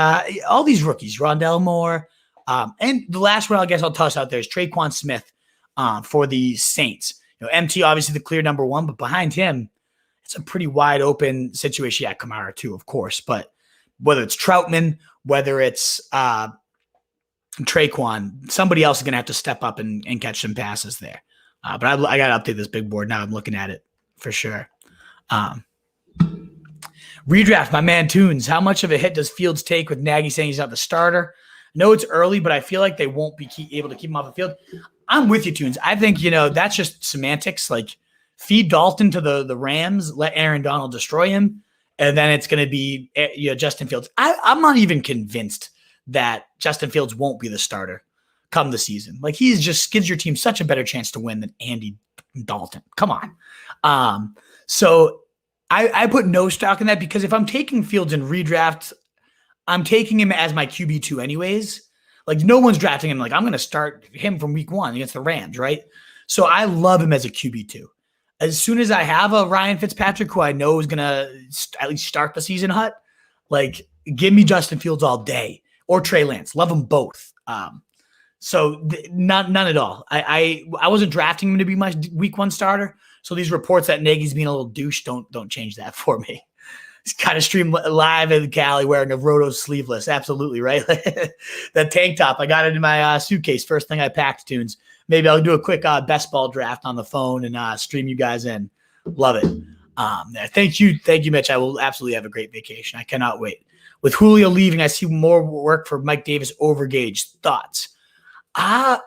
all these rookies, Rondell Moore. And the last one I guess I'll toss out there is Traquan Smith for the Saints. MT obviously the clear number 1, but behind him, it's a pretty wide open situation. Yeah, Kamara too, of course. But whether it's Troutman, whether it's Traquan, somebody else is going to have to step up and catch some passes there. But I got to update this big board now. I'm looking at it for sure. Redraft, my man Tunes. How much of a hit does Fields take with Nagy saying he's not the starter? I know it's early, but I feel like they won't be able to keep him off the field. I'm with you, Tunes. I think, that's just semantics. Like, feed Dalton to the Rams, let Aaron Donald destroy him, and then it's going to be Justin Fields. I'm not even convinced that Justin Fields won't be the starter come the season. Like, he just gives your team such a better chance to win than Andy Dalton. Come on. So I put no stock in that because if I'm taking Fields in redraft, I'm taking him as my QB2 anyways. Like no one's drafting him. Like I'm going to start him from week 1 against the Rams, right? So I love him as a QB2. As soon as I have a Ryan Fitzpatrick, who I know is going to at least start the season hot, like give me Justin Fields all day or Trey Lance. Love them both. None at all. I wasn't drafting him to be my week 1 starter. So these reports that Nagy's being a little douche don't change that for me. He's kind of streamed live in Cali wearing a Roto sleeveless. Absolutely, right? That tank top. I got it in my suitcase. First thing I packed, Tunes. Maybe I'll do a quick best ball draft on the phone and stream you guys in. Love it. Thank you, Mitch. I will absolutely have a great vacation. I cannot wait. With Julio leaving, I see more work for Mike Davis over Gage. Thoughts? I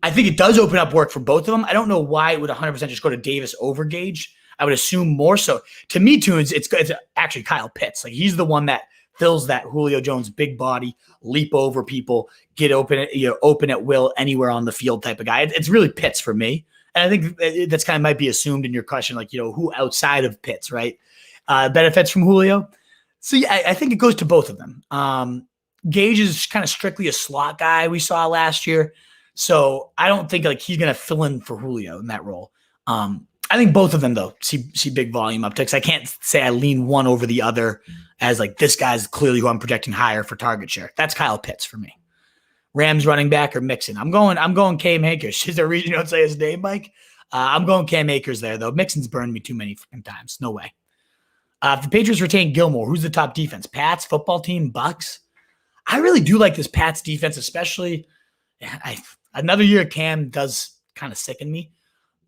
think it does open up work for both of them. I don't know why it would 100% just go to Davis over Gage. I would assume more so. To me, Tunes, it's actually Kyle Pitts. Like he's the one that fills that Julio Jones big body, leap over people, get open at will anywhere on the field type of guy. It's really Pitts for me. And I think that's kind of might be assumed in your question, like, who outside of Pitts, right? Benefits from Julio. So yeah, I think it goes to both of them. Gage is kind of strictly a slot guy we saw last year. So I don't think like he's going to fill in for Julio in that role. I think both of them, though, see big volume upticks. I can't say I lean one over the other as like this guy's clearly who I'm projecting higher for target share. That's Kyle Pitts for me. Rams running back or Mixon. I'm going Cam Akers. Is there a reason you don't say his name, Mike? I'm going Cam Akers there, though. Mixon's burned me too many fucking times. No way. If the Patriots retain Gilmore, who's the top defense? Pats, football team, Bucks? I really do like this Pats defense, especially another year Cam does kind of sicken me.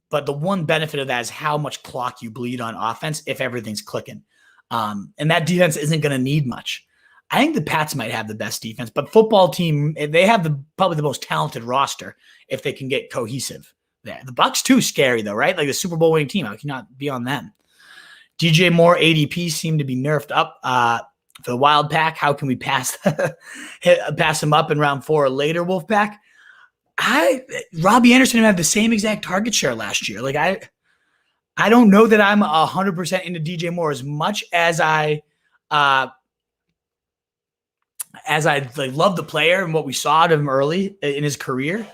But the one benefit of that is how much clock you bleed on offense if everything's clicking. And that defense isn't going to need much. I think the Pats might have the best defense, but football team, they have probably the most talented roster if they can get cohesive there. The Bucks too scary though, right? Like the Super Bowl winning team. I cannot be on them. DJ Moore ADP seem to be nerfed up for the Wild Pack. How can we pass him up in round 4 or later, Wolfpack? Robbie Anderson had the same exact target share last year. Like I don't know that I'm 100% into DJ Moore as much as I like love the player and what we saw of him early in his career.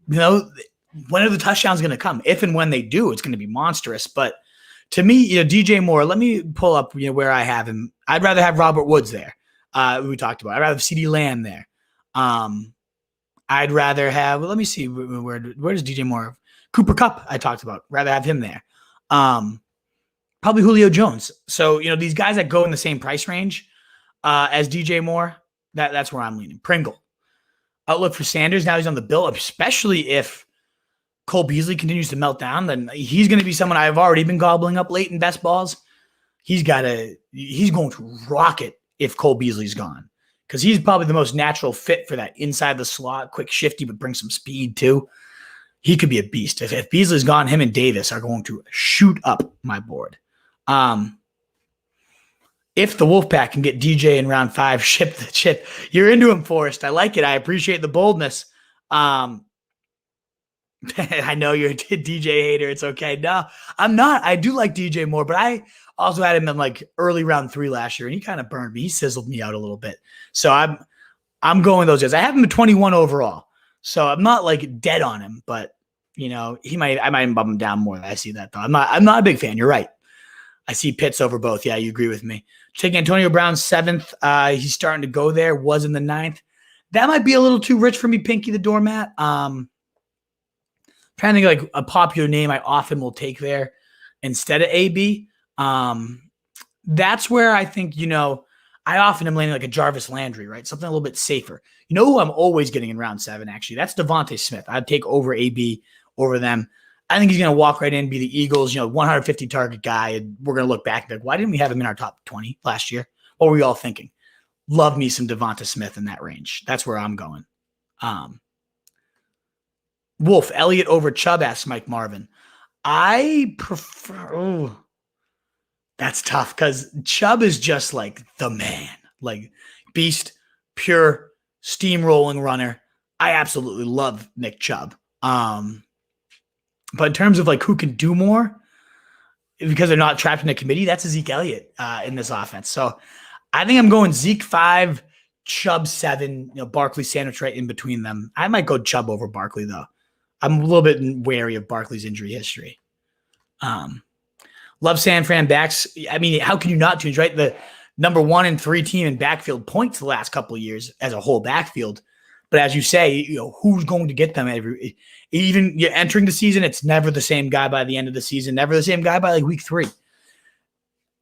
When are the touchdowns going to come? If and when they do, it's going to be monstrous. But to me, DJ Moore, let me pull up where I have him. I'd rather have Robert Woods there. We talked about. I'd rather have CeeDee Lamb there. I'd rather have, let me see, where does DJ Moore? Cooper Kupp, I talked about. Rather have him there. Probably Julio Jones. So, these guys that go in the same price range as DJ Moore, that's where I'm leaning. Pringle. Outlook for Sanders, now he's on the bill, especially if Cole Beasley continues to melt down, then he's going to be someone I've already been gobbling up late in best balls. He's going to rocket if Cole Beasley's gone. Because he's probably the most natural fit for that inside the slot, quick shifty, but bring some speed too. He could be a beast. If Beasley's gone, him and Davis are going to shoot up my board. If the Wolfpack can get DJ in round 5, ship the chip. You're into him, Forrest. I like it. I appreciate the boldness. I know you're a DJ hater. It's okay. No, I'm not. I do like DJ Moore, but I also had him in like early round 3 last year, and he kind of burned me. He sizzled me out a little bit. So I'm going those guys. I have him at 21 overall, so I'm not like dead on him, but I might bump him down more. I see that though. I'm not a big fan. You're right. I see Pitts over both. Yeah, you agree with me. Taking Antonio Brown 7th. He's starting to go there. Was in the 9th. That might be a little too rich for me, Pinky the doormat. Trying to think like a popular name I often will take there instead of AB. That's where I think, I often am landing like a Jarvis Landry, right? Something a little bit safer. You know who I'm always getting in round 7, actually? That's Devontae Smith. I'd take over AB over them. I think he's going to walk right in, be the Eagles, 150 target guy. And we're going to look back and be like, why didn't we have him in our top 20 last year? What were we all thinking? Love me some Devonta Smith in that range. That's where I'm going. Wolf, Elliott over Chubb, asks Mike Marvin. I prefer... That's tough because Chubb is just like the man. Like beast, pure, steamrolling runner. I absolutely love Nick Chubb. But in terms of like who can do more, because they're not trapped in a committee, that's a Zeke Elliott in this offense. So I think I'm going Zeke 5, Chubb 7, Barkley sandwich right in between them. I might go Chubb over Barkley though. I'm a little bit wary of Barkley's injury history. Love San Fran backs. I mean, how can you not choose, right? The number 1 and 3 team in backfield points the last couple of years as a whole backfield. But as you say, who's going to get them even entering the season? It's never the same guy by the end of the season. Never the same guy by like week 3.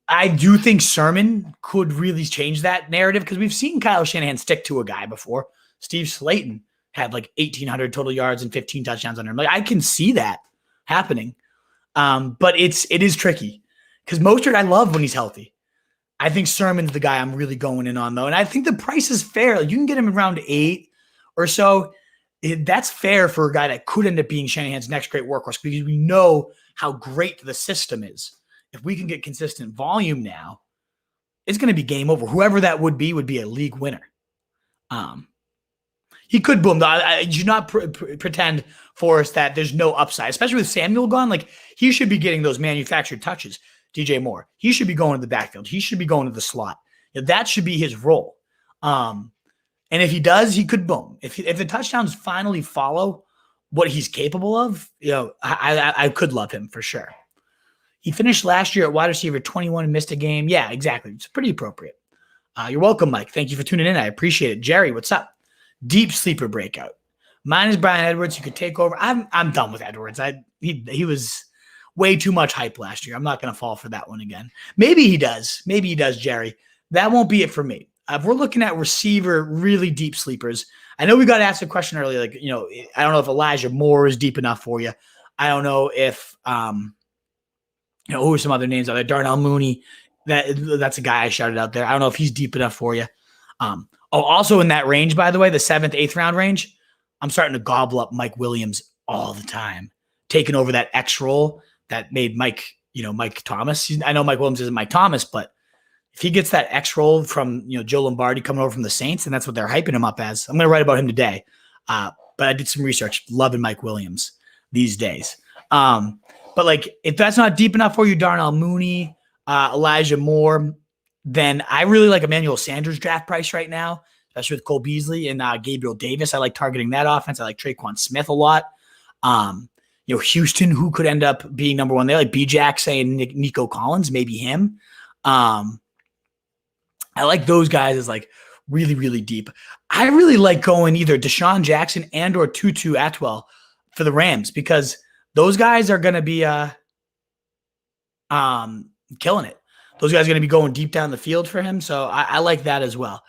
I do think Sermon could really change that narrative because we've seen Kyle Shanahan stick to a guy before. Steve Slayton had like 1,800 total yards and 15 touchdowns under him. Like I can see that happening. But it is tricky because Mostert I love when he's healthy. I think Sermon's the guy I'm really going in on though. And I think the price is fair. Like, you can get him around 8 or so. That's fair for a guy that could end up being Shanahan's next great workhorse because we know how great the system is. If we can get consistent volume now, it's going to be game over. Whoever that would be a league winner. He could boom. I do not pretend, Forrest, that there's no upside, especially with Samuel gone. Like he should be getting those manufactured touches. DJ Moore, he should be going to the backfield. He should be going to the slot. That should be his role. And if he does, he could boom. If the touchdowns finally follow what he's capable of, I could love him for sure. He finished last year at wide receiver 21 and missed a game. Yeah, exactly. It's pretty appropriate. You're welcome, Mike. Thank you for tuning in. I appreciate it. Jerry, what's up? Deep sleeper breakout. Mine is Brian Edwards. You could take over. I'm done with Edwards. He was way too much hype last year. I'm not going to fall for that one again. Maybe he does. Maybe he does, Jerry. That won't be it for me. If we're looking at receiver, really deep sleepers, I know we got asked a question earlier. Like, I don't know if Elijah Moore is deep enough for you. I don't know if, who are some other names out there? Darnell Mooney. That's a guy I shouted out there. I don't know if he's deep enough for you. Also in that range, by the way, the 7th, 8th round range, I'm starting to gobble up Mike Williams all the time, taking over that X role that made Mike Thomas. I know Mike Williams isn't Mike Thomas, but if he gets that X role from, Joe Lombardi coming over from the Saints, and that's what they're hyping him up as, I'm going to write about him today. But I did some research, loving Mike Williams these days. But like, if that's not deep enough for you, Darnell Mooney, Elijah Moore, then I really like Emmanuel Sanders' draft price right now, especially with Cole Beasley and Gabriel Davis. I like targeting that offense. I like Traquan Smith a lot. Houston, who could end up being number 1 there, like B-Jack saying Nico Collins, maybe him. I like those guys as like really, really deep. I really like going either Deshaun Jackson and or Tutu Atwell for the Rams because those guys are going to be killing it. Those guys are going to be going deep down the field for him. So I like that as well.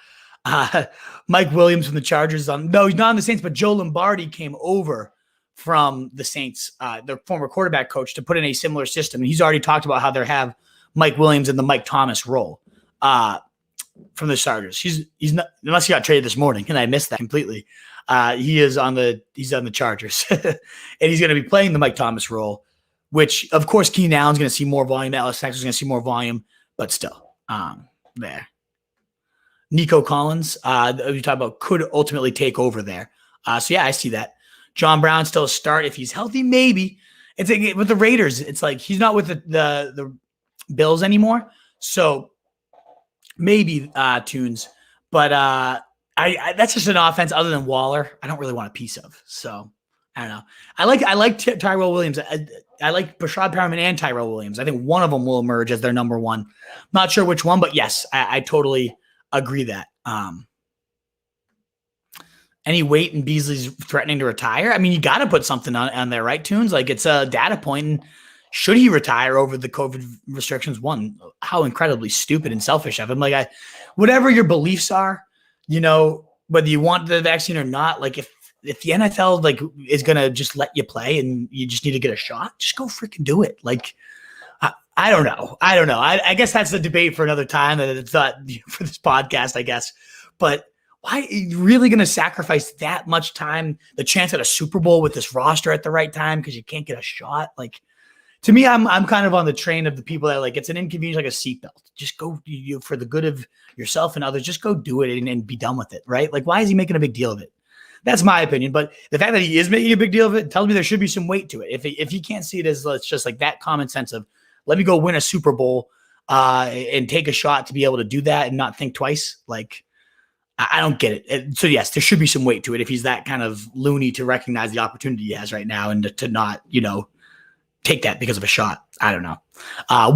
Mike Williams from the Chargers. No, he's not on the Saints, but Joe Lombardi came over from the Saints, their former quarterback coach, to put in a similar system. And he's already talked about how they have Mike Williams in the Mike Thomas role from the Chargers. He's not, unless he got traded this morning, and I missed that completely. He's on the Chargers, and he's going to be playing the Mike Thomas role, which of course Keenan Allen's going to see more volume. Dallas Cowboys is going to see more volume, but still, there. Nico Collins, we talk about, could ultimately take over there. So yeah, I see that. John Brown still a start if he's healthy, maybe. It's like, with the Raiders, it's like he's not with the Bills anymore, so maybe Tunes. But I that's just an offense other than Waller I don't really want a piece of. So I don't know. I like Tyrell Williams. I like Brashad Perriman and Tyrell Williams. I think one of them will emerge as their number 1. Not sure which one, but yes, I totally agree that. Any weight in Beasley's threatening to retire? I mean, you got to put something on there, right, Tunes? Like, it's a data point. And should he retire over the COVID restrictions? One, how incredibly stupid and selfish of him. Like, whatever your beliefs are, whether you want the vaccine or not, like if the NFL like is going to just let you play and you just need to get a shot, just go freaking do it. Like, I don't know. I guess that's the debate for another time. That it's not for this podcast, I guess. But why are you really going to sacrifice that much time, the chance at a Super Bowl with this roster at the right time because you can't get a shot? Like, to me, I'm kind of on the train of the people that like it's an inconvenience, like a seatbelt. Just go for the good of yourself and others. Just go do it and be done with it, right? Like, why is he making a big deal of it? That's my opinion. But the fact that he is making a big deal of it tells me there should be some weight to it. If he can't see it as it's just like that common sense of let me go win a Super Bowl and take a shot to be able to do that and not think twice, like I don't get it. So yes, there should be some weight to it if he's that kind of loony to recognize the opportunity he has right now and to not, take that because of a shot. I don't know.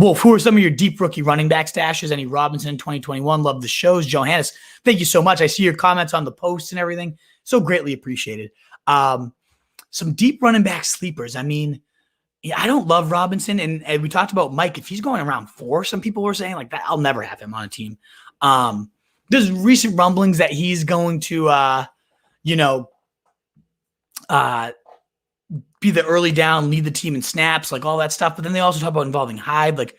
Wolf, who are some of your deep rookie running back stashes? Any Robinson 2021? Love the shows. Johannes, thank you so much. I see your comments on the posts and everything. So greatly appreciated. Some deep running back sleepers. I mean, I don't love Robinson. And we talked about Mike. If he's going around 4, some people were saying like that, I'll never have him on a team. There's recent rumblings that he's going to, be the early down, lead the team in snaps, like all that stuff. But then they also talk about involving Hyde. Like,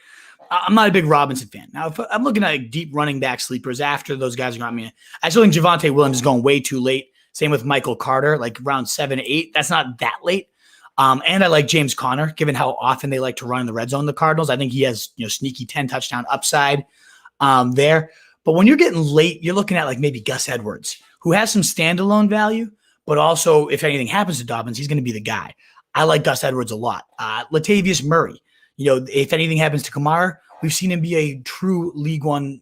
I'm not a big Robinson fan. Now, if I'm looking at like deep running back sleepers after those guys are gone, I mean, I still think Javonte Williams is going way too late. Same with Michael Carter, like round 7, 8. That's not that late. And I like James Conner, given how often they like to run in the red zone, the Cardinals. I think he has, sneaky 10 touchdown upside there. But when you're getting late, you're looking at like maybe Gus Edwards, who has some standalone value, but also if anything happens to Dobbins, he's going to be the guy. I like Gus Edwards a lot. Latavius Murray, if anything happens to Kamara, we've seen him be a true league winning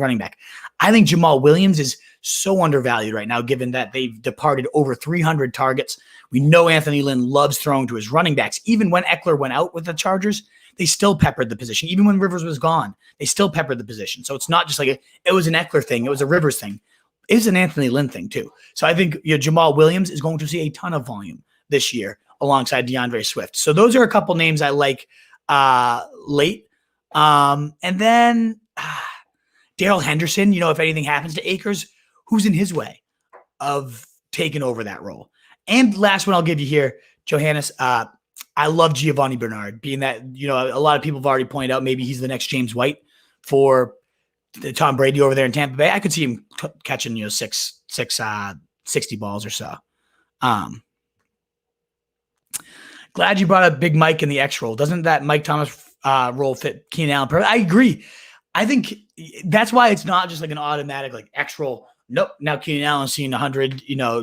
running back. I think Jamal Williams is so undervalued right now, given that they've departed over 300 targets. We know Anthony Lynn loves throwing to his running backs. Even when Eckler went out with the Chargers, they still peppered the position. Even when Rivers was gone, they still peppered the position. So it's not just like it was an Eckler thing. It was a Rivers thing. It's an Anthony Lynn thing too. So I think Jamal Williams is going to see a ton of volume this year alongside DeAndre Swift. So those are a couple names I like late. And then Darrell Henderson, if anything happens to Akers, who's in his way of taking over that role? And last one I'll give you here, Johannes, I love Giovanni Bernard, being that, a lot of people have already pointed out maybe he's the next James White for Tom Brady over there in Tampa Bay. I could see him catching, 60 balls or so. Glad you brought up Big Mike in the X role. Doesn't that Mike Thomas role fit Keenan Allen? I agree. I think that's why it's not just like an automatic like X role. Nope. Now Keenan Allen's seeing 100,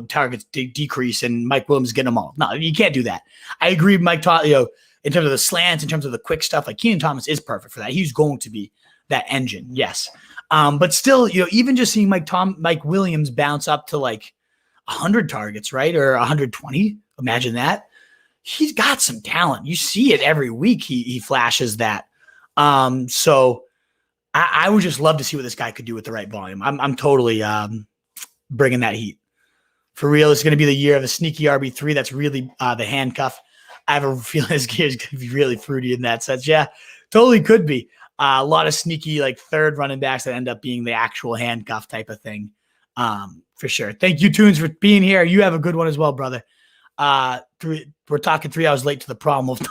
targets decrease and Mike Williams is getting them all. No, you can't do that. I agree with Mike, in terms of the slants, in terms of the quick stuff, like Keenan Thomas is perfect for that. He's going to be that engine. Yes. But still, even just seeing Mike Williams bounce up to like 100 targets, right? Or 120. Imagine that. He's got some talent. You see it every week. He flashes that. So I would just love to see what this guy could do with the right volume. I'm totally bringing that heat. For real, it's going to be the year of a sneaky RB3. That's really the handcuff. I have a feeling this gear is going to be really fruity in that sense. Yeah, totally could be. A lot of sneaky like third running backs that end up being the actual handcuff type of thing. For sure. Thank you, Tunes, for being here. You have a good one as well, brother. We're talking 3 hours late to the problem of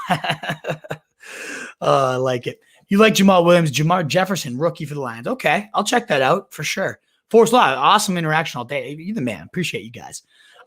I like it. You like Jamal Williams, Jamar Jefferson, rookie for the Lions. Okay, I'll check that out for sure. Forrest Law, awesome interaction all day. You're the man. Appreciate you guys.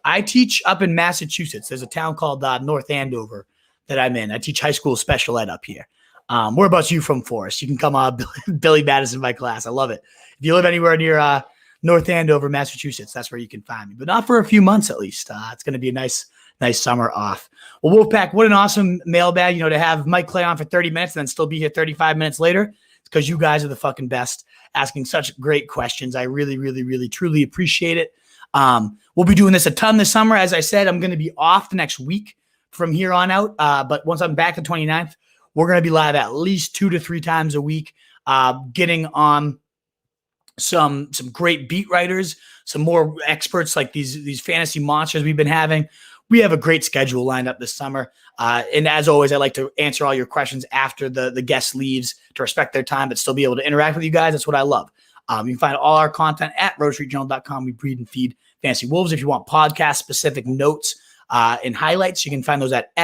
I teach up in Massachusetts. There's a town called North Andover that I'm in. I teach high school special ed up here. Whereabouts you from, Forrest? You can come Billy Madison, my class. I love it. If you live anywhere near North Andover, Massachusetts, that's where you can find me. But not for a few months at least. It's going to be a nice summer off. Well, Wolfpack, what an awesome mailbag, to have Mike Clay on for 30 minutes and then still be here 35 minutes later. It's because you guys are the fucking best, asking such great questions. I really, really, really, truly appreciate it. We'll be doing this a ton this summer. As I said, I'm going to be off the next week from here on out. But once I'm back the 29th, we're going to be live at least 2 to 3 times a week, getting on some great beat writers, some more experts like these fantasy monsters we've been having. We have a great schedule lined up this summer. And as always, I like to answer all your questions after the guest leaves to respect their time, but still be able to interact with you guys. That's what I love. You can find all our content at rosestreetjournal.com. We breed and feed fantasy wolves. If you want podcast-specific notes and highlights, you can find those at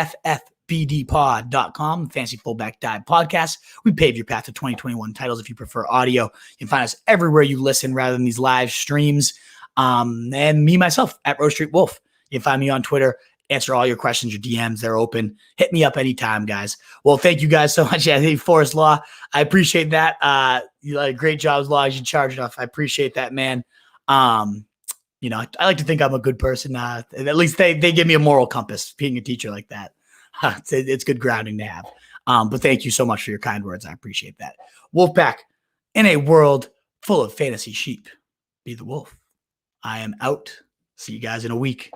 ffbdpod.com, Fantasy Fullback Dive Podcast. We pave your path to 2021 titles if you prefer audio. You can find us everywhere you listen rather than these live streams. And me, myself, at Rose Street Wolf. You can find me on Twitter, answer all your questions, your DMs. They're open. Hit me up anytime, guys. Well, thank you guys so much. Yeah, Forrest Law, I appreciate that. You did a great job as long as you charge enough. I appreciate that, man. I like to think I'm a good person. At least they give me a moral compass, being a teacher like that. It's good grounding to have. But thank you so much for your kind words. I appreciate that. Wolfpack, in a world full of fantasy sheep, be the wolf. I am out. See you guys in a week.